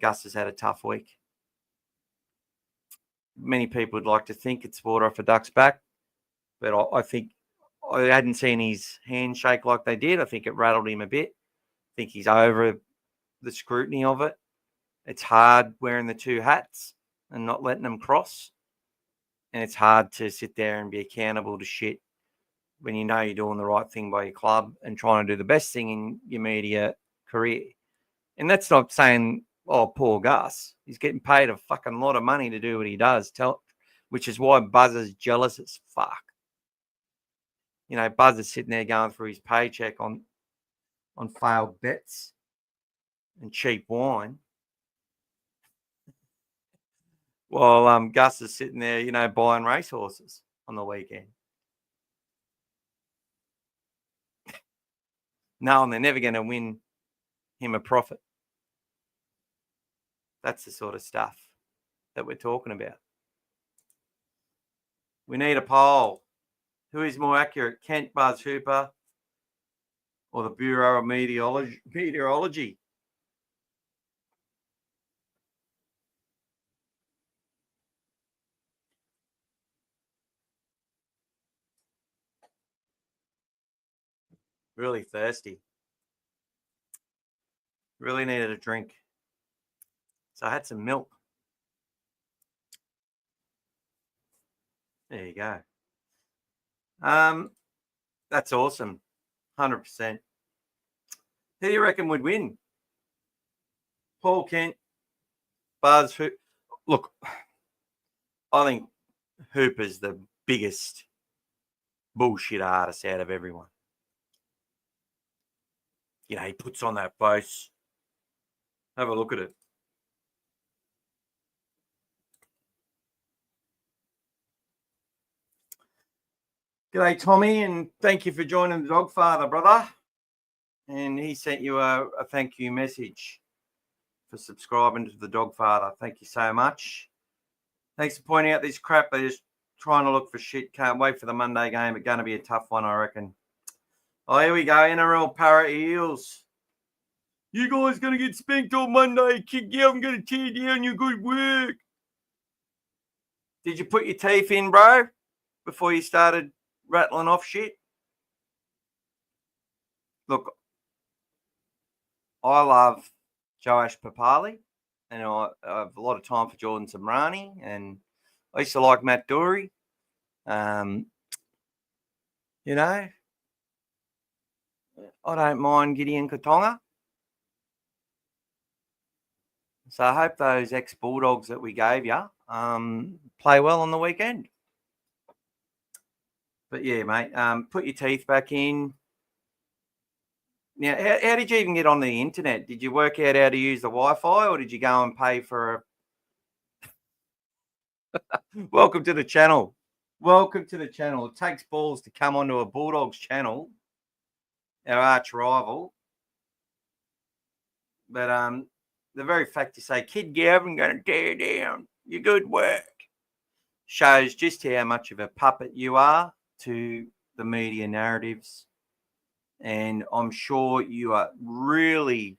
Gus has had a tough week. Many people would like to think it's water off a duck's back. But I think I hadn't seen his hand shake like they did. I think it rattled him a bit. I think he's over the scrutiny of it. It's hard wearing the two hats and not letting them cross. And it's hard to sit there and be accountable to shit when you know you're doing the right thing by your club and trying to do the best thing in your media career. And that's not saying, oh, poor Gus. He's getting paid a fucking lot of money to do what he does, which is why Buzz is jealous as fuck. Buzz is sitting there going through his paycheck on failed bets and cheap wine. While Gus is sitting there, buying racehorses on the weekend. No, and they're never going to win him a profit. That's the sort of stuff that we're talking about. We need a poll. Who is more accurate, Kent, Buzz, Hooper, or the Bureau of Meteorology? Really thirsty. Really needed a drink. So I had some milk. There you go. That's awesome. 100%. Who do you reckon would win? Paul, Kent, Buzz, Look, I think Hooper's the biggest bullshit artist out of everyone. He puts on that face. Have a look at it. G'day, Tommy, and thank you for joining the Dogfather, brother. And he sent you a thank you message for subscribing to the Dogfather. Thank you so much. Thanks for pointing out this crap. They're just trying to look for shit. Can't wait for the Monday game. It's going to be a tough one, I reckon. Oh, here we go. NRL Parra Eels. You guys going to get spanked on Monday. Kid Galvin going to tear down your good work. Did you put your teeth in, bro, before you started rattling off shit? look, I love Joash Papali, and I have a lot of time for Jordan Samrani, and I used to like Matt Doorey. You know, I don't mind Gideon Katonga. So I hope those ex-Bulldogs that we gave you play well on the weekend. But yeah, mate, put your teeth back in. Now, how did you even get on the internet? Did you work out how to use the Wi-Fi, or did you go and pay for a... Welcome to the channel. Welcome to the channel. It takes balls to come onto a Bulldogs channel, our arch rival. But the very fact you say, Kid Galvin going to tear down your good work, shows just how much of a puppet you are to the media narratives. And I'm sure you are really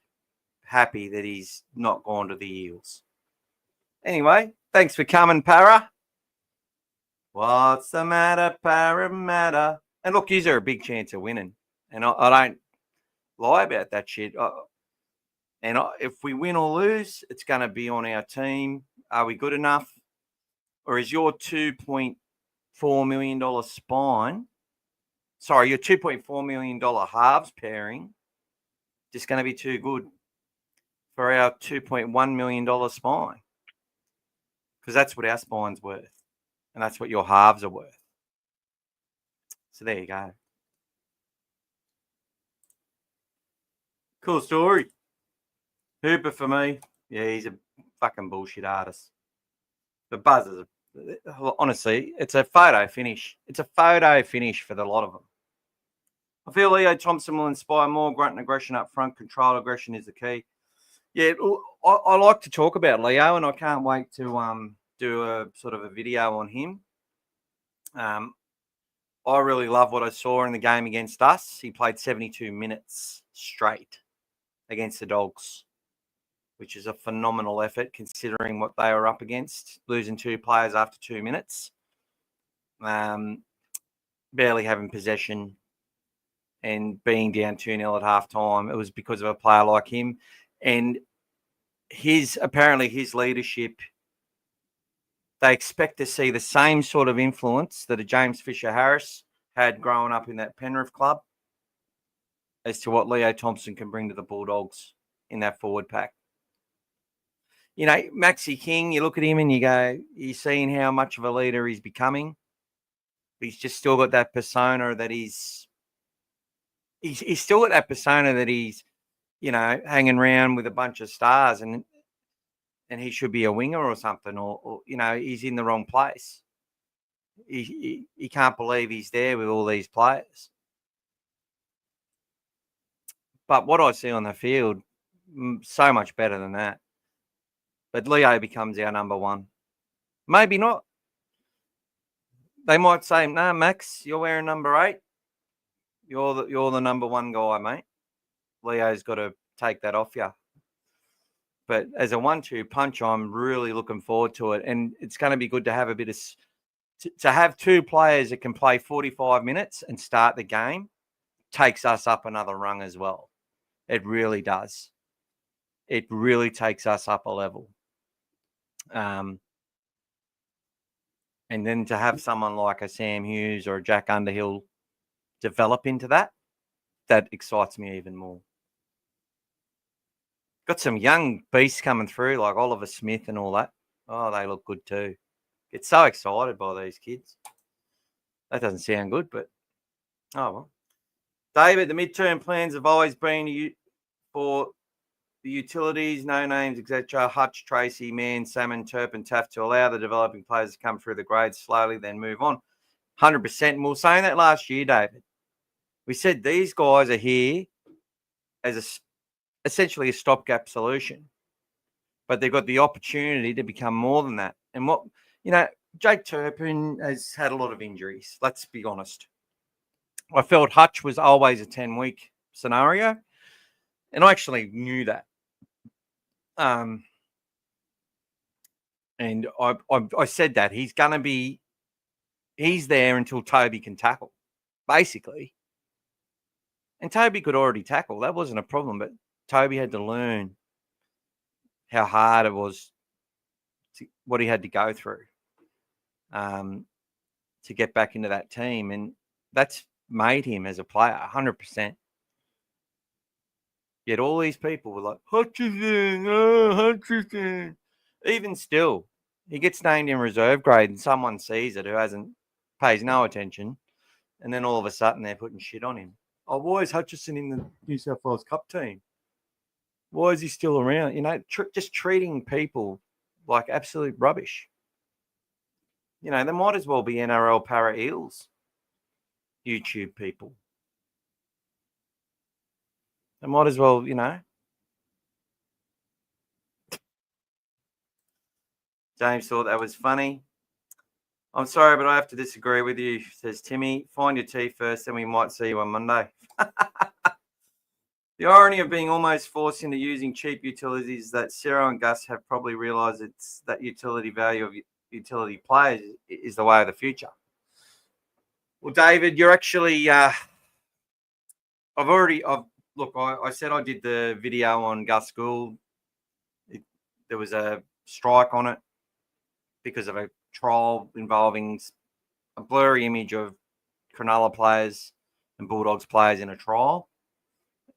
happy that he's not gone to the Eels. Anyway, thanks for coming, Parra. What's the matter, Parramatta? And look, yous are a big chance of winning. And I don't lie about that shit. If we win or lose, it's going to be on our team. Are we good enough? Or is your $2.4 million spine, sorry, your $2.4 million halves pairing just going to be too good for our $2.1 million spine? Because that's what our spine's worth. And that's what your halves are worth. So there you go. Cool story. Hooper for me. Yeah, he's a fucking bullshit artist. The buzzers, honestly, it's a photo finish. It's a photo finish for the lot of them. I feel Leo Thompson will inspire more grunt and aggression up front. Controlled aggression is the key. Yeah, I like to talk about Leo, and I can't wait to do a sort of a video on him. I really love what I saw in the game against us. He played 72 minutes straight against the Dogs, which is a phenomenal effort considering what they were up against, losing 2 players after 2 minutes, barely having possession and being down 2-0 at halftime. It was because of a player like him. And apparently his leadership, they expect to see the same sort of influence that a James Fisher-Harris had growing up in that Penrith club as to what Leo Thompson can bring to the Bulldogs in that forward pack. You know, Maxi King, you look at him and you go, you're seeing how much of a leader he's becoming. He's just still got that persona that he's still got that persona that he's, you know, hanging around with a bunch of stars and he should be a winger or something, or you know, he's in the wrong place. He can't believe he's there with all these players. But what I see on the field, so much better than that. But Leo becomes our number one. Maybe not. They might say, "No, Max, you're wearing number 8. You're the number one guy, mate. Leo's got to take that off you." But as a 1-2 punch, I'm really looking forward to it, and it's going to be good to have a bit of to have 2 players that can play 45 minutes and start the game. Takes us up another rung as well. It really does. It really takes us up a level. And then to have someone like a Sam Hughes or a Jack Underhill develop into that excites me even more. Got some young beasts coming through like Oliver Smith and all that. Oh, they look good too. Get so excited by these kids. That doesn't sound good, but oh well. David, the midterm plans have always been for the utilities, no names, etc. Hutch, Tracy, Mann, Salmon, Turpin, Taft to allow the developing players to come through the grades slowly, then move on. 100%. And we were saying that last year, David. We said these guys are here as essentially a stopgap solution, but they've got the opportunity to become more than that. And what, you know, Jake Turpin has had a lot of injuries. Let's be honest. I felt Hutch was always a 10-week scenario, and I actually knew that. And I said that he's there until Toby can tackle, basically. And Toby could already tackle. That wasn't a problem, but Toby had to learn how hard it was, what he had to go through to get back into that team. And that's made him as a player, 100%. Yet all these people were like, Hutchison. Even still, he gets named in reserve grade and someone sees it who pays no attention. And then all of a sudden they're putting shit on him. Oh, why is Hutchison in the New South Wales Cup team? Why is he still around? Just treating people like absolute rubbish. They might as well be NRL Parra Eels YouTube people. They might as well, James thought that was funny. I'm sorry, but I have to disagree with you, says Timmy. Find your tea first, then we might see you on Monday. The irony of being almost forced into using cheap utilities is that Ciro and Gus have probably realised it's that utility value of utility players is the way of the future. Well, David, you're actually I said I did the video on Gus Gould. There was a strike on it because of a trial involving a blurry image of Cronulla players and Bulldogs players in a trial,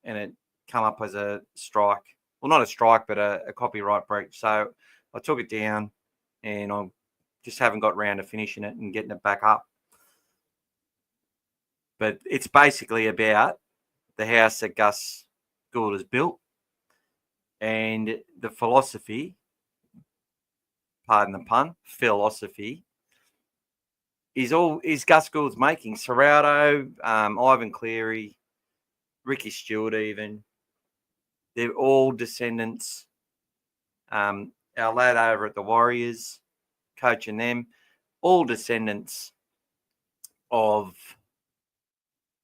and it come up as a strike. Well, not a strike, but a copyright breach. So I took it down, and I just haven't got round to finishing it and getting it back up. But it's basically about the house that Gus Gould has built and the philosophy, pardon the pun, philosophy, is Gus Gould's making. Ciraldo, Ivan Cleary, Ricky Stewart even, they're all descendants. Our lad over at the Warriors, coaching them, all descendants of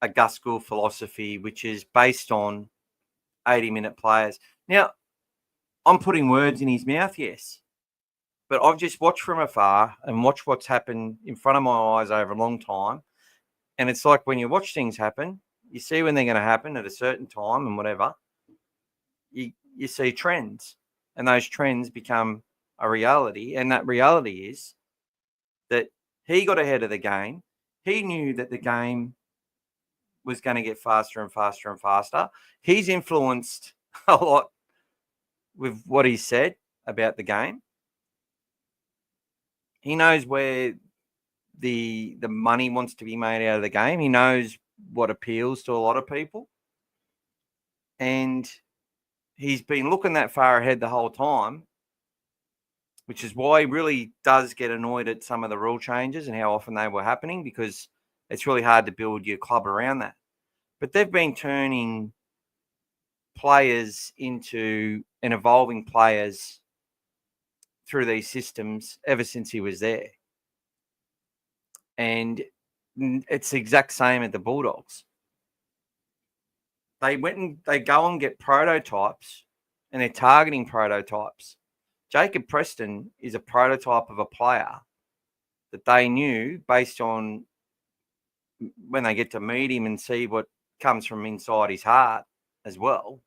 a Gus Gould philosophy, which is based on 80-minute players. Now, I'm putting words in his mouth, yes, but I've just watched from afar and watched what's happened in front of my eyes over a long time. And it's like when you watch things happen, you see when they're going to happen at a certain time and whatever, you see trends, and those trends become a reality. And that reality is that he got ahead of the game. He knew that the game was going to get faster and faster and faster. He's influenced a lot with what he said about the game. He knows where the money wants to be made out of the game. He knows what appeals to a lot of people. And he's been looking that far ahead the whole time, which is why he really does get annoyed at some of the rule changes and how often they were happening, because it's really hard to build your club around that. But they've been turning players into and evolving players through these systems ever since he was there. And it's the exact same at the Bulldogs. They go and get prototypes, and they're targeting prototypes. Jacob Preston is a prototype of a player that they knew based on when they get to meet him and see what comes from inside his heart as well,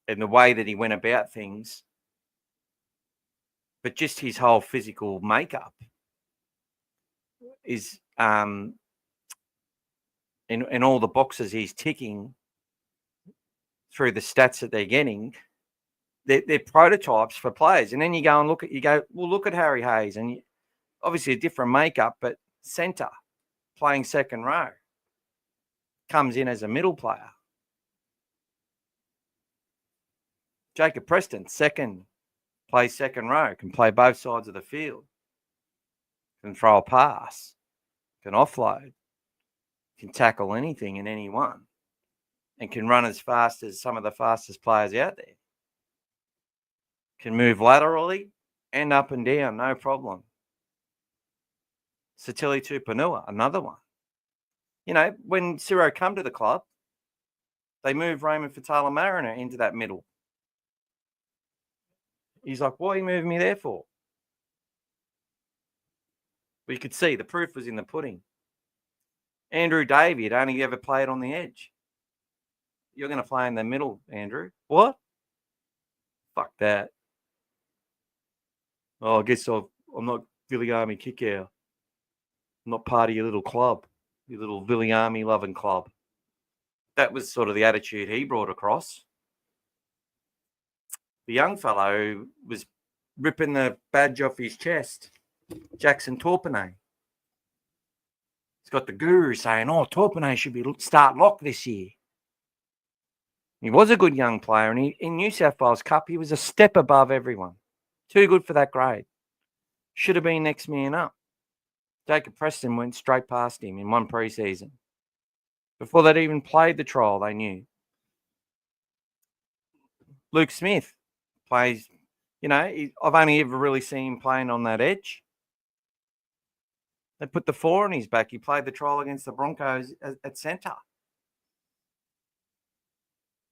and the way that he went about things, but just his whole physical makeup is in all the boxes he's ticking through the stats that they're getting. They're prototypes for players. And then you go and look at Harry Hayes, and obviously a different makeup, but centre, playing second row, comes in as a middle player. Jacob Preston, plays second row, can play both sides of the field, can throw a pass, can offload, can tackle anything and anyone, and can run as fast as some of the fastest players out there. Can move laterally and up and down, no problem. Satili Tupanua, another one. When Ciro come to the club, they moved Raymond Fatala-Mariner into that middle. He's like, what are you moving me there for? But you could see the proof was in the pudding. Andrew Davey had only ever played on the edge. you're going to play in the middle, Andrew. What? Fuck that. Oh, I guess I'm not Villiamy kick-out. I'm not part of your little club, your little Villiamy loving club. That was sort of the attitude he brought across. The young fellow was ripping the badge off his chest, Jackson Torpenay. He's got the guru saying, Torpenay should be start lock this year. He was a good young player, and in New South Wales Cup, he was a step above everyone. Too good for that grade. Should have been next man up. Jacob Preston went straight past him in one preseason. Before they'd even played the trial, they knew. Luke Smith plays, I've only ever really seen him playing on that edge. They put the 4 on his back. He played the trial against the Broncos at centre.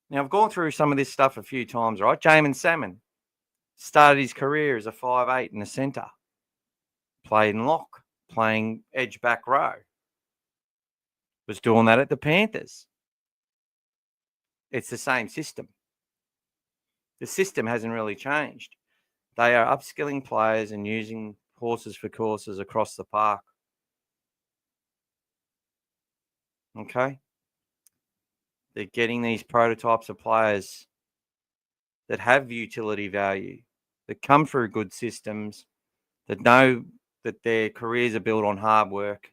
Now, I've gone through some of this stuff a few times, right? Jamin Salmon started his career as a 5'8" in the centre. Played in lock, playing edge back row. Was doing that at the Panthers. It's the same system. The system hasn't really changed. They are upskilling players and using horses for courses across the park. Okay? They're getting these prototypes of players that have utility value, that come through good systems, that know that their careers are built on hard work,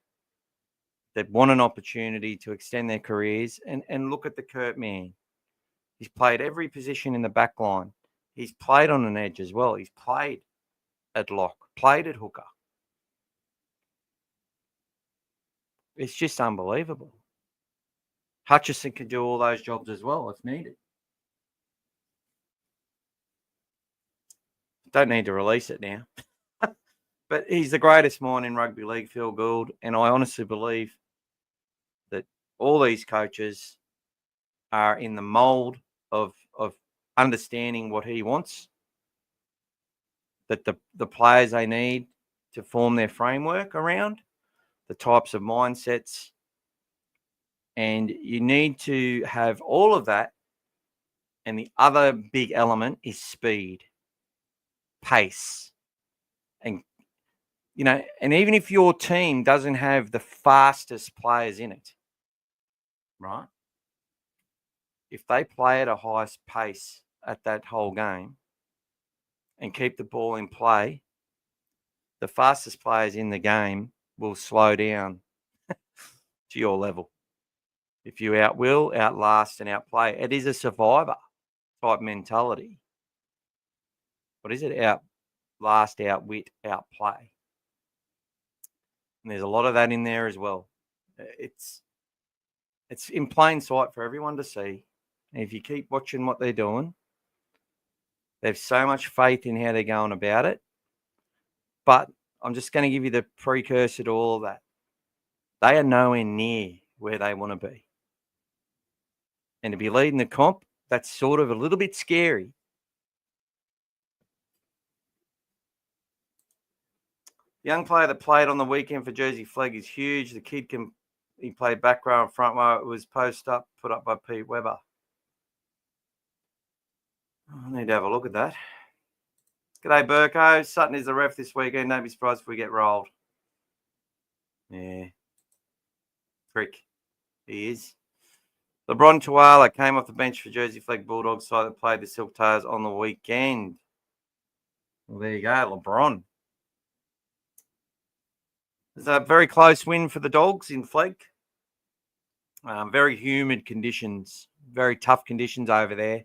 that want an opportunity to extend their careers. And look at the Kurt man. He's played every position in the back line. He's played on an edge as well. He's played at lock, played at hooker. It's just unbelievable. Hutchison can do all those jobs as well if needed. Don't need to release it now. But he's the greatest mind in rugby league, Phil Gould, and I honestly believe that all these coaches are in the mould of understanding what he wants, that the players they need to form their framework around, the types of mindsets, and you need to have all of that. And the other big element is speed, pace, and even if your team doesn't have the fastest players in it, right? If they play at a high pace at that whole game and keep the ball in play, the fastest players in the game will slow down to your level. If you outwill, outlast, and outplay, it is a survivor type mentality. What is it? Outlast, outwit, outplay. And there's a lot of that in there as well. It's in plain sight for everyone to see. And if you keep watching what they're doing, they've so much faith in how they're going about it. But I'm just going to give you the precursor to all of that. They are nowhere near where they want to be. And to be leading the comp, that's sort of a little bit scary. Young player that played on the weekend for Jersey Flegg is huge. The kid he played back row and front row. It was post up, put up by Pete Webber. I need to have a look at that. G'day, Burko. Sutton is the ref this weekend. Don't be surprised if we get rolled. Yeah. Prick. He is. LeBron Tuala came off the bench for Jersey Flegg Bulldogs side that played the Silk Tails on the weekend. Well, there you go, LeBron. It's a very close win for the Dogs in Flegg. Very humid conditions, very tough conditions over there.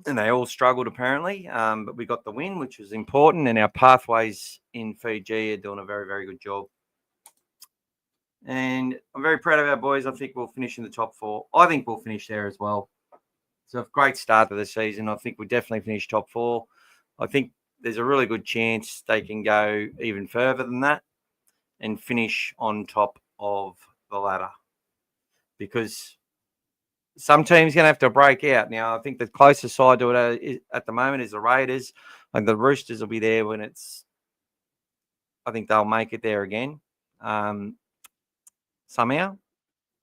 And they all struggled apparently, but we got the win, which was important. And our pathways in Fiji are doing a very, very good job. And I'm very proud of our boys. I think we'll finish in the top 4. I think we'll finish there as well. So a great start to the season. I think we'll definitely finish top 4. I think there's a really good chance they can go even further than that and finish on top of the ladder. Because some teams going to have to break out. Now, I think the closest side to it at the moment is the Raiders. Like the Roosters will be there when I think they'll make it there again somehow.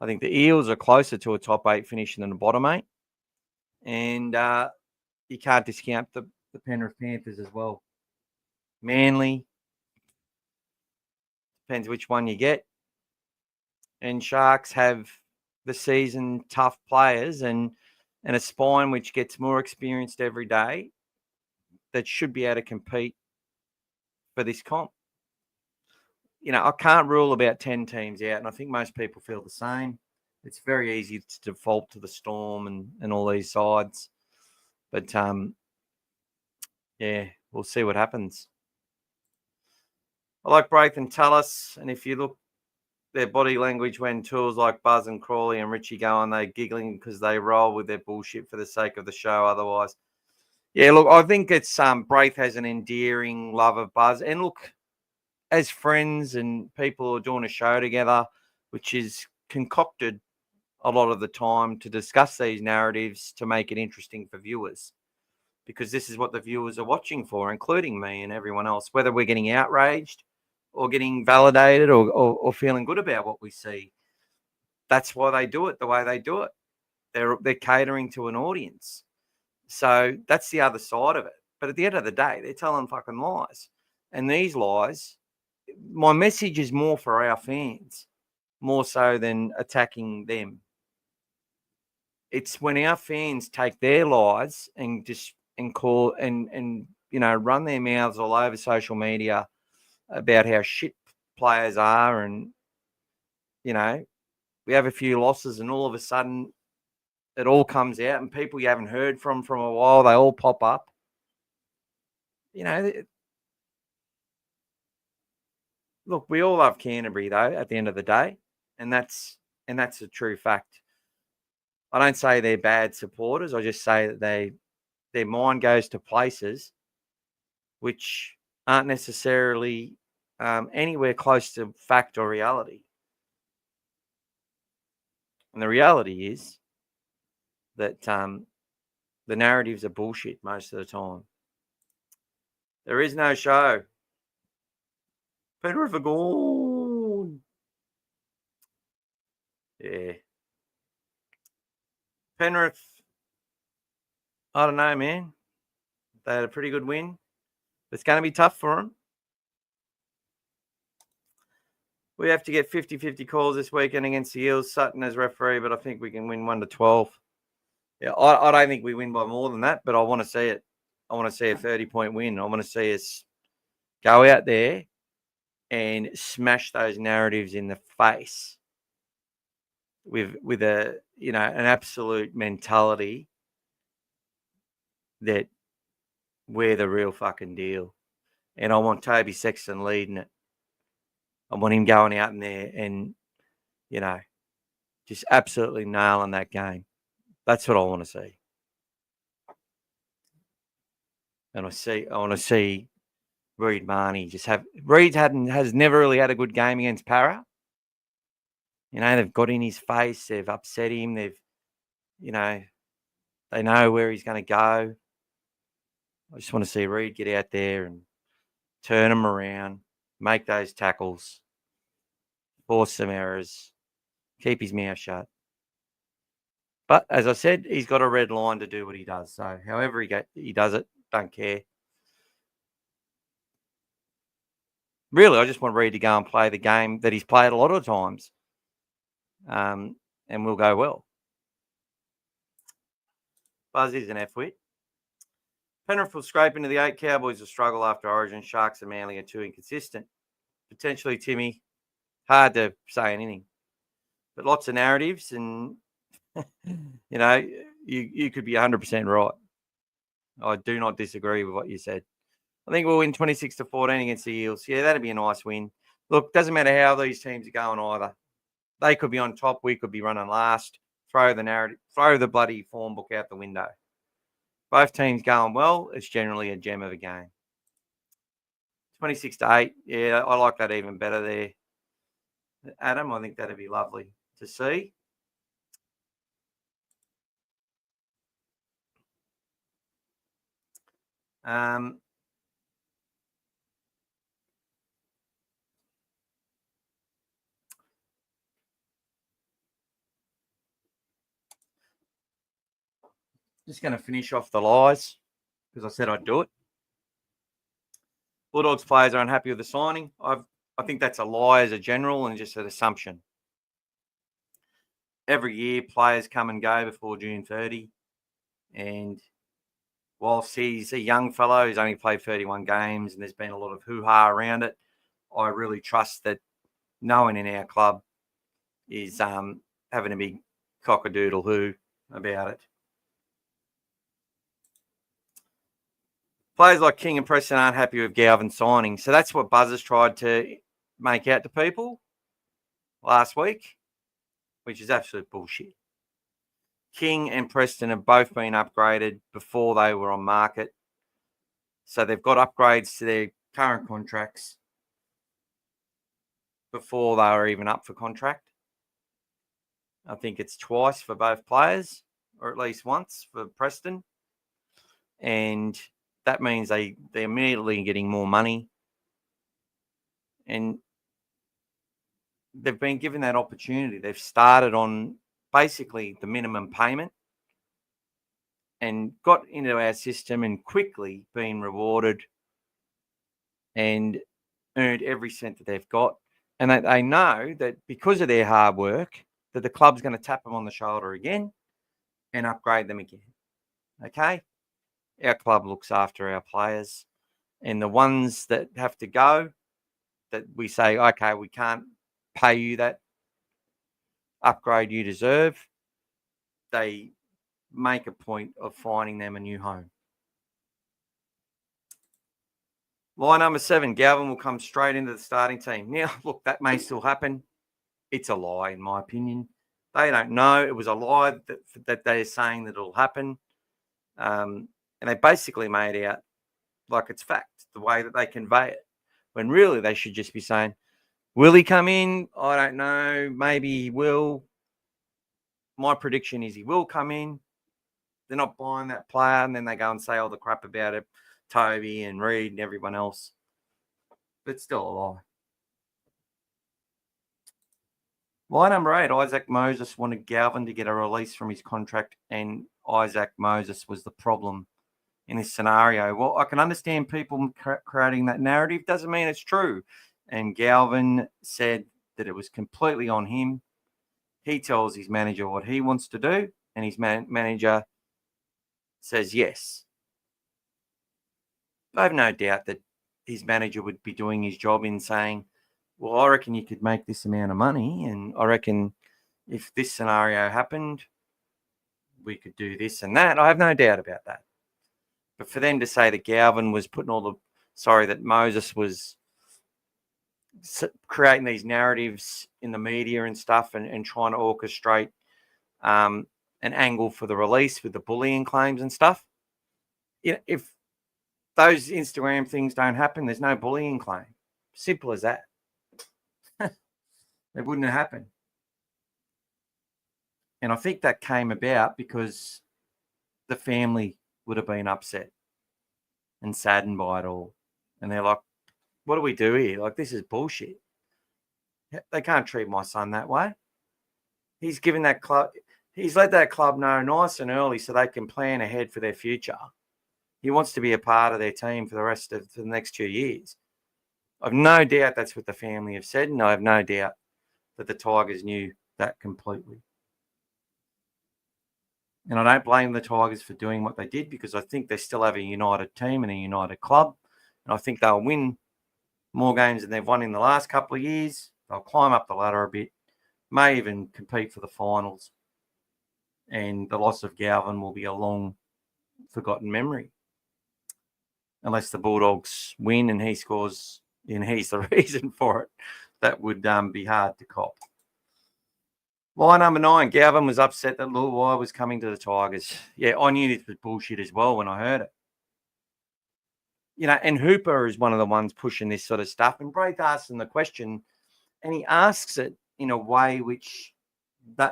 I think the Eels are closer to a top 8 finish than a bottom 8. And you can't discount the Penrith Panthers as well. Manly, depends which one you get. And Sharks have the season tough players and a spine which gets more experienced every day that should be able to compete for this comp. I can't rule about 10 teams out, and I think most people feel the same. It's very easy to default to the Storm and all these sides. But, yeah, we'll see what happens. I like Braith and Tallis, and if you look their body language when tools like Buzz and Crawley and Richie go on, they're giggling because they roll with their bullshit for the sake of the show otherwise. Yeah, look, I think it's Braith has an endearing love of Buzz. And look, as friends and people who are doing a show together, which is concocted a lot of the time to discuss these narratives to make it interesting for viewers, because this is what the viewers are watching for, including me and everyone else, whether we're getting outraged or getting validated or feeling good about what we see. That's why they do it the way they do it. They're catering to an audience. So that's the other side of it. But at the end of the day, they're telling fucking lies. And these lies, my message is more for our fans, more so than attacking them. It's when our fans take their lies and call and run their mouths all over social media about how shit players are, and we have a few losses and all of a sudden it all comes out, and people you haven't heard from a while, they all pop up. Look, we all love Canterbury though at the end of the day, and that's a true fact. I don't say they're bad supporters. I just say that their mind goes to places which aren't necessarily anywhere close to fact or reality. And the reality is that the narratives are bullshit most of the time. There is no show. Penrith are gone. Yeah. Penrith, I don't know, man. They had a pretty good win. It's going to be tough for them. We have to get 50-50 calls this weekend against the Eels. Sutton as referee, but I think we can win 1-12. Yeah, I don't think we win by more than that, but I want to see it. I want to see a 30-point win. I want to see us go out there and smash those narratives in the face with a an absolute mentality that we're the real fucking deal. And I want Toby Sexton leading it. I want him going out in there and just absolutely nailing that game. That's what I want to see. And I want to see Reid Marnie just have. Reid has never really had a good game against Parra. They've got in his face. They've upset him. They've, they know where he's going to go. I just want to see Reid get out there and turn him around, make those tackles, force some errors, keep his mouth shut. But as I said, he's got a red line to do what he does. So however he does it, don't care. Really, I just want Reid to go and play the game that he's played a lot of times. And we'll go well. Buzz is an F-wit. Penrith will scrape into the 8. Cowboys will struggle after Origin. Sharks and Manly are too inconsistent. Potentially, Timmy, hard to say anything. But lots of narratives and, you could be 100% right. I do not disagree with what you said. I think we'll win 26-14 against the Eels. Yeah, that'd be a nice win. Look, doesn't matter how these teams are going either. They could be on top. We could be running last. Throw the narrative, throw the bloody form book out the window. Both teams going well. It's generally a gem of a game. 26-8. Yeah, I like that even better there. Adam, I think that'd be lovely to see. Just going to finish off the lies because I said I'd do it. Bulldogs players are unhappy with the signing. I think that's a lie as a general and just an assumption. Every year, players come and go before June 30. And whilst he's a young fellow, he's only played 31 games and there's been a lot of hoo-ha around it, I really trust that no one in our club is having a big cock-a-doodle-hoo about it. Players like King and Preston aren't happy with Galvin signing. So that's what Buzzers tried to make out to people last week, which is absolute bullshit. King and Preston have both been upgraded before they were on market. So they've got upgrades to their current contracts before they were even up for contract. I think it's twice for both players, or at least once for Preston. And that means they're immediately getting more money. And they've been given that opportunity. They've started on basically the minimum payment and got into our system and quickly been rewarded and earned every cent that they've got. And that they know that because of their hard work, that the club's going to tap them on the shoulder again and upgrade them again. Okay? Our club looks after our players. And the ones that have to go, that we say, okay, we can't pay you that upgrade you deserve, they make a point of finding them a new home. Line number 7, Galvin will come straight into the starting team. Now, look, that may still happen. It's a lie, in my opinion. They don't know. It was a lie that they're saying that it'll happen. And they basically made out like it's fact, the way that they convey it. When really they should just be saying, will he come in? I don't know. Maybe he will. My prediction is he will come in. They're not buying that player, and then they go and say all the crap about it, Toby and Reed and everyone else. But it's still a lie. Line number 8, Isaac Moses wanted Galvin to get a release from his contract, and Isaac Moses was the problem in this scenario. Well, I can understand people creating that narrative. Doesn't mean it's true. And Galvin said that it was completely on him. He tells his manager what he wants to do, and his manager says yes. I have no doubt that his manager would be doing his job in saying, well, I reckon you could make this amount of money, and I reckon if this scenario happened, we could do this and that. I have no doubt about that. But for them to say that Galvin was that Moses was creating these narratives in the media and stuff and trying to orchestrate an angle for the release with the bullying claims and stuff. You know, if those Instagram things don't happen, there's no bullying claim. Simple as that. It wouldn't have happened. And I think that came about because the family would have been upset and saddened by it all. And they're like, what do we do here? Like, this is bullshit. They can't treat my son that way. He's given that club, he's let that club know nice and early so they can plan ahead for their future. He wants to be a part of their team for the next 2 years. I've no doubt that's what the family have said, and I have no doubt that the Tigers knew that completely. And I don't blame the Tigers for doing what they did, because I think they still have a united team and a united club. And I think they'll win more games than they've won in the last couple of years. They'll climb up the ladder a bit, may even compete for the finals. And the loss of Galvin will be a long forgotten memory. Unless the Bulldogs win and he scores and he's the reason for it. That would be hard to cop. Line number 9, Galvin was upset that Luai was coming to the Tigers. Yeah, I knew this was bullshit as well when I heard it. You know, and Hooper is one of the ones pushing this sort of stuff. And Braith asks him the question, and he asks it in a way which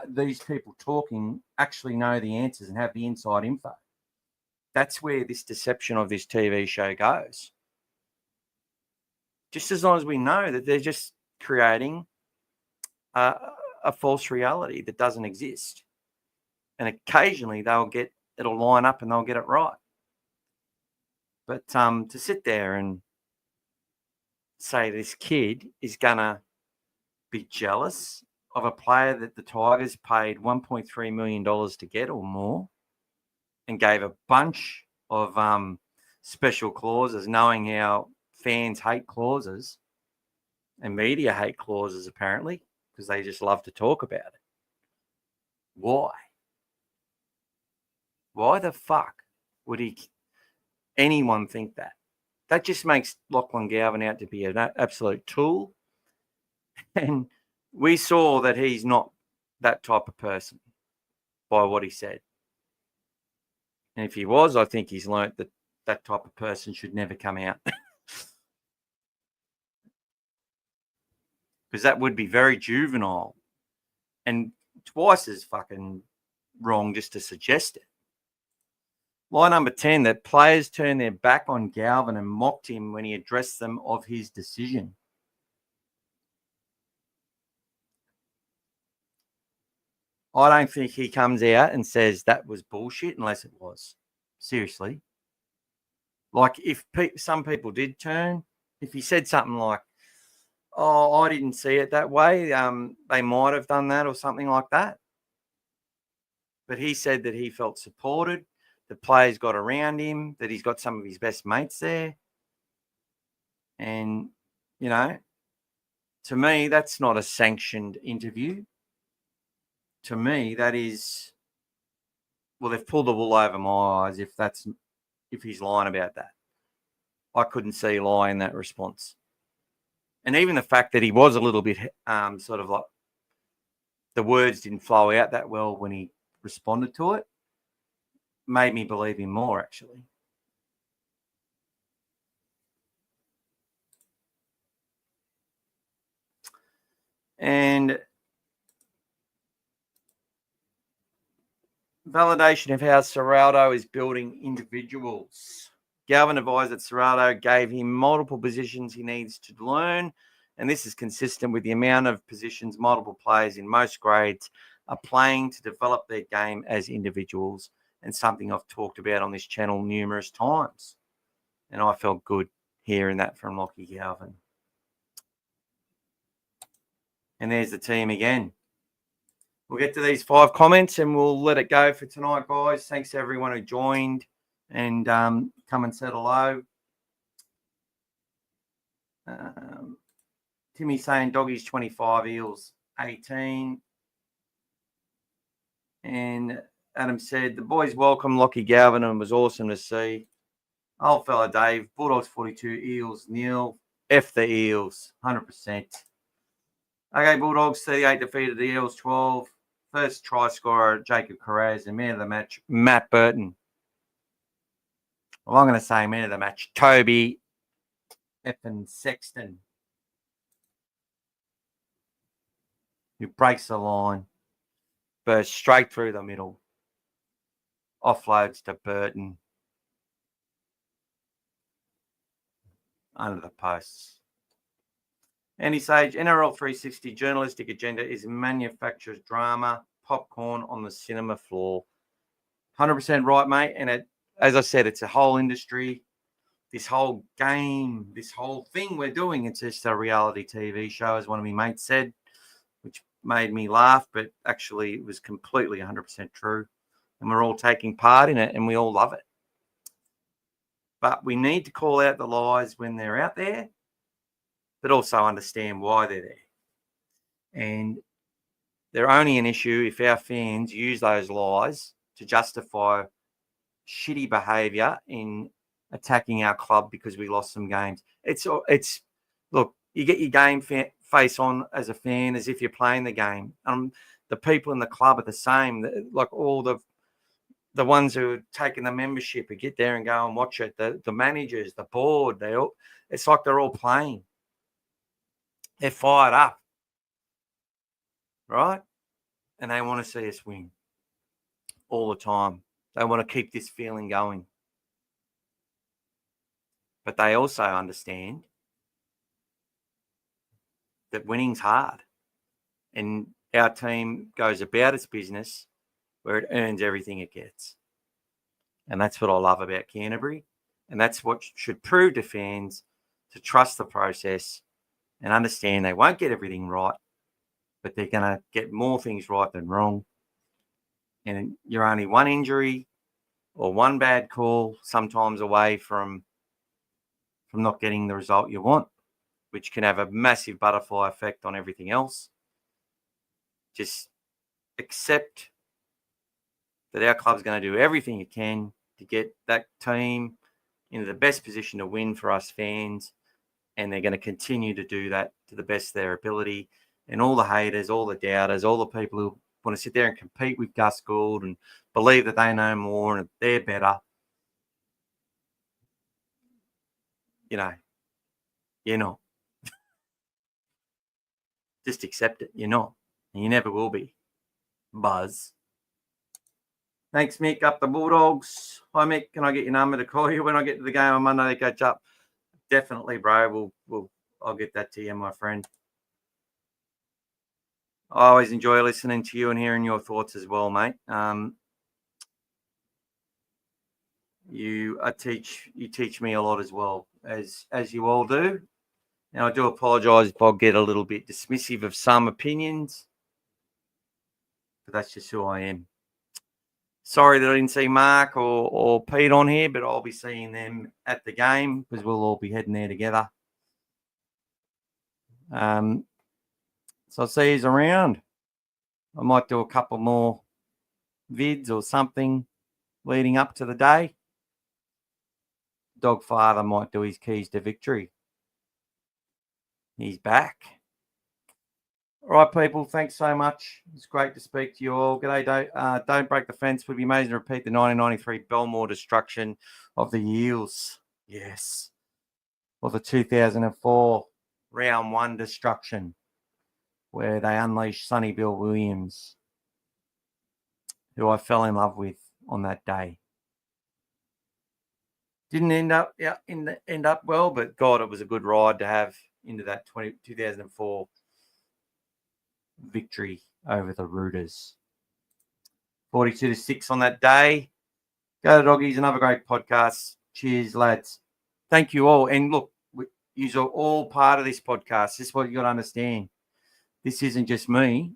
these people talking actually know the answers and have the inside info. That's where this deception of this TV show goes. Just as long as we know that they're just creating a false reality that doesn't exist. And occasionally they'll get it'll line up and they'll get it right. But to sit there and say this kid is going to be jealous of a player that the Tigers paid $1.3 million to get or more and gave a bunch of special clauses, knowing how fans hate clauses and media hate clauses, apparently, because they just love to talk about it. Why? Why the fuck would anyone think that? That just makes Lachlan Galvin out to be an absolute tool. And we saw that he's not that type of person by what he said. And if he was, I think he's learnt that that type of person should never come out. Because that would be very juvenile and twice as fucking wrong just to suggest it. Line number 10, that players turned their back on Galvin and mocked him when he addressed them of his decision. I don't think he comes out and says that was bullshit unless it was. Seriously. Like if some people did turn, if he said something like, oh, I didn't see it that way, they might have done that or something like that. But he said that he felt supported, the players got around him, that he's got some of his best mates there. And, you know, to me, that's not a sanctioned interview. To me, that is, well, they've pulled the wool over my eyes if he's lying about that. I couldn't see a lie in that response. And even the fact that he was a little bit sort of like the words didn't flow out that well when he responded to it made me believe him more, actually. And validation of how Ciraldo is building individuals. Galvin advised that Ciraldo gave him multiple positions he needs to learn, and this is consistent with the amount of positions multiple players in most grades are playing to develop their game as individuals, and something I've talked about on this channel numerous times. And I felt good hearing that from Lachie Galvin. And there's the team again. We'll get to these 5 comments and we'll let it go for tonight, guys. Thanks to everyone who joined and come and said hello. Timmy saying Doggies 25, Eels 18. And Adam said, the boys welcome Lachie Galvin and it was awesome to see. Old fella Dave, Bulldogs 42, Eels nil. F the Eels, 100%. Okay, Bulldogs 38 defeated the Eels 12. First try scorer, Jacob Carraz, and man of the match, Matt Burton. Well, I'm going to say man of the match, Toby effing Sexton, who breaks the line, bursts straight through the middle, offloads to Burton, under the posts. Andy Sage, NRL360 journalistic agenda is manufacturer's drama, popcorn on the cinema floor. 100% right, mate. And as I said, it's a whole industry. This whole game, this whole thing we're doing, it's just a reality TV show, as one of my mates said, which made me laugh, but actually it was completely 100% true. And we're all taking part in it and we all love it. But we need to call out the lies when they're out there, but also understand why they're there. And they're only an issue if our fans use those lies to justify shitty behaviour in attacking our club because we lost some games. It's look, you get your game face on as a fan as if you're playing the game. The people in the club are the same. Like all the ones who are taking the membership who get there and go and watch it. The managers, the board, it's like they're all playing. They're fired up, right? And they want to see us win all the time. They want to keep this feeling going. But they also understand that winning's hard. And our team goes about its business where it earns everything it gets. And that's what I love about Canterbury. And that's what should prove to fans to trust the process and understand they won't get everything right, but they're going to get more things right than wrong. And you're only one injury or one bad call sometimes away from not getting the result you want, which can have a massive butterfly effect on everything else. Just accept that our club's going to do everything it can to get that team into the best position to win for us fans, and they're going to continue to do that to the best of their ability. And all the haters, all the doubters, all the people who want to sit there and compete with Gus Gould and believe that they know more and they're better, you're not. Just accept it. You're not. And you never will be. Buzz. Thanks, Mick. Up the Bulldogs. Hi, Mick. Can I get your number to call you when I get to the game on Monday to catch up? Definitely, bro. I'll get that to you, my friend. I always enjoy listening to you and hearing your thoughts as well, mate. You teach me a lot as well, as you all do. Now, I do apologise if I get a little bit dismissive of some opinions, but that's just who I am. Sorry that I didn't see Mark or Pete on here, but I'll be seeing them at the game because we'll all be heading there together. So I'll see you around. I might do a couple more vids or something leading up to the day. Dogfather might do his keys to victory. He's back. All right, people, thanks so much. It's great to speak to you all. G'day, Don't Break the Fence. Would be amazing to repeat the 1993 Belmore destruction of the Eels. Yes. Or the 2004 round 1 destruction where they unleashed Sonny Bill Williams, who I fell in love with on that day. Didn't end up well, but God, it was a good ride to have into that 2004 victory over the Rooters. 42-6 on that day. Go to Doggies, another great podcast. Cheers, lads. Thank you all. And look, you are all part of this podcast. This is what you got to understand. This isn't just me.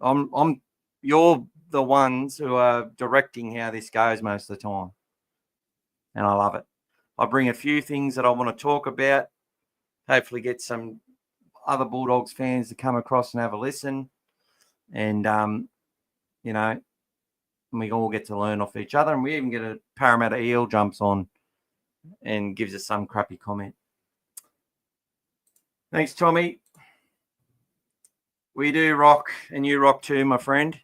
You're the ones who are directing how this goes most of the time. And I love it. I bring a few things that I want to talk about. Hopefully get some other Bulldogs fans to come across and have a listen. And, we all get to learn off each other. And we even get a Parramatta Eel jumps on and gives us some crappy comment. Thanks, Tommy. We do rock, and you rock too, my friend.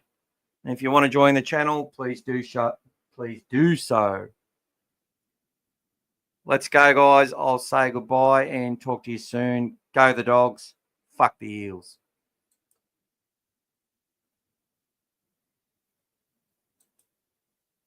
And if you want to join the channel, please do so. Let's go, guys. I'll say goodbye and talk to you soon. Go the Dogs. Fuck the Eels.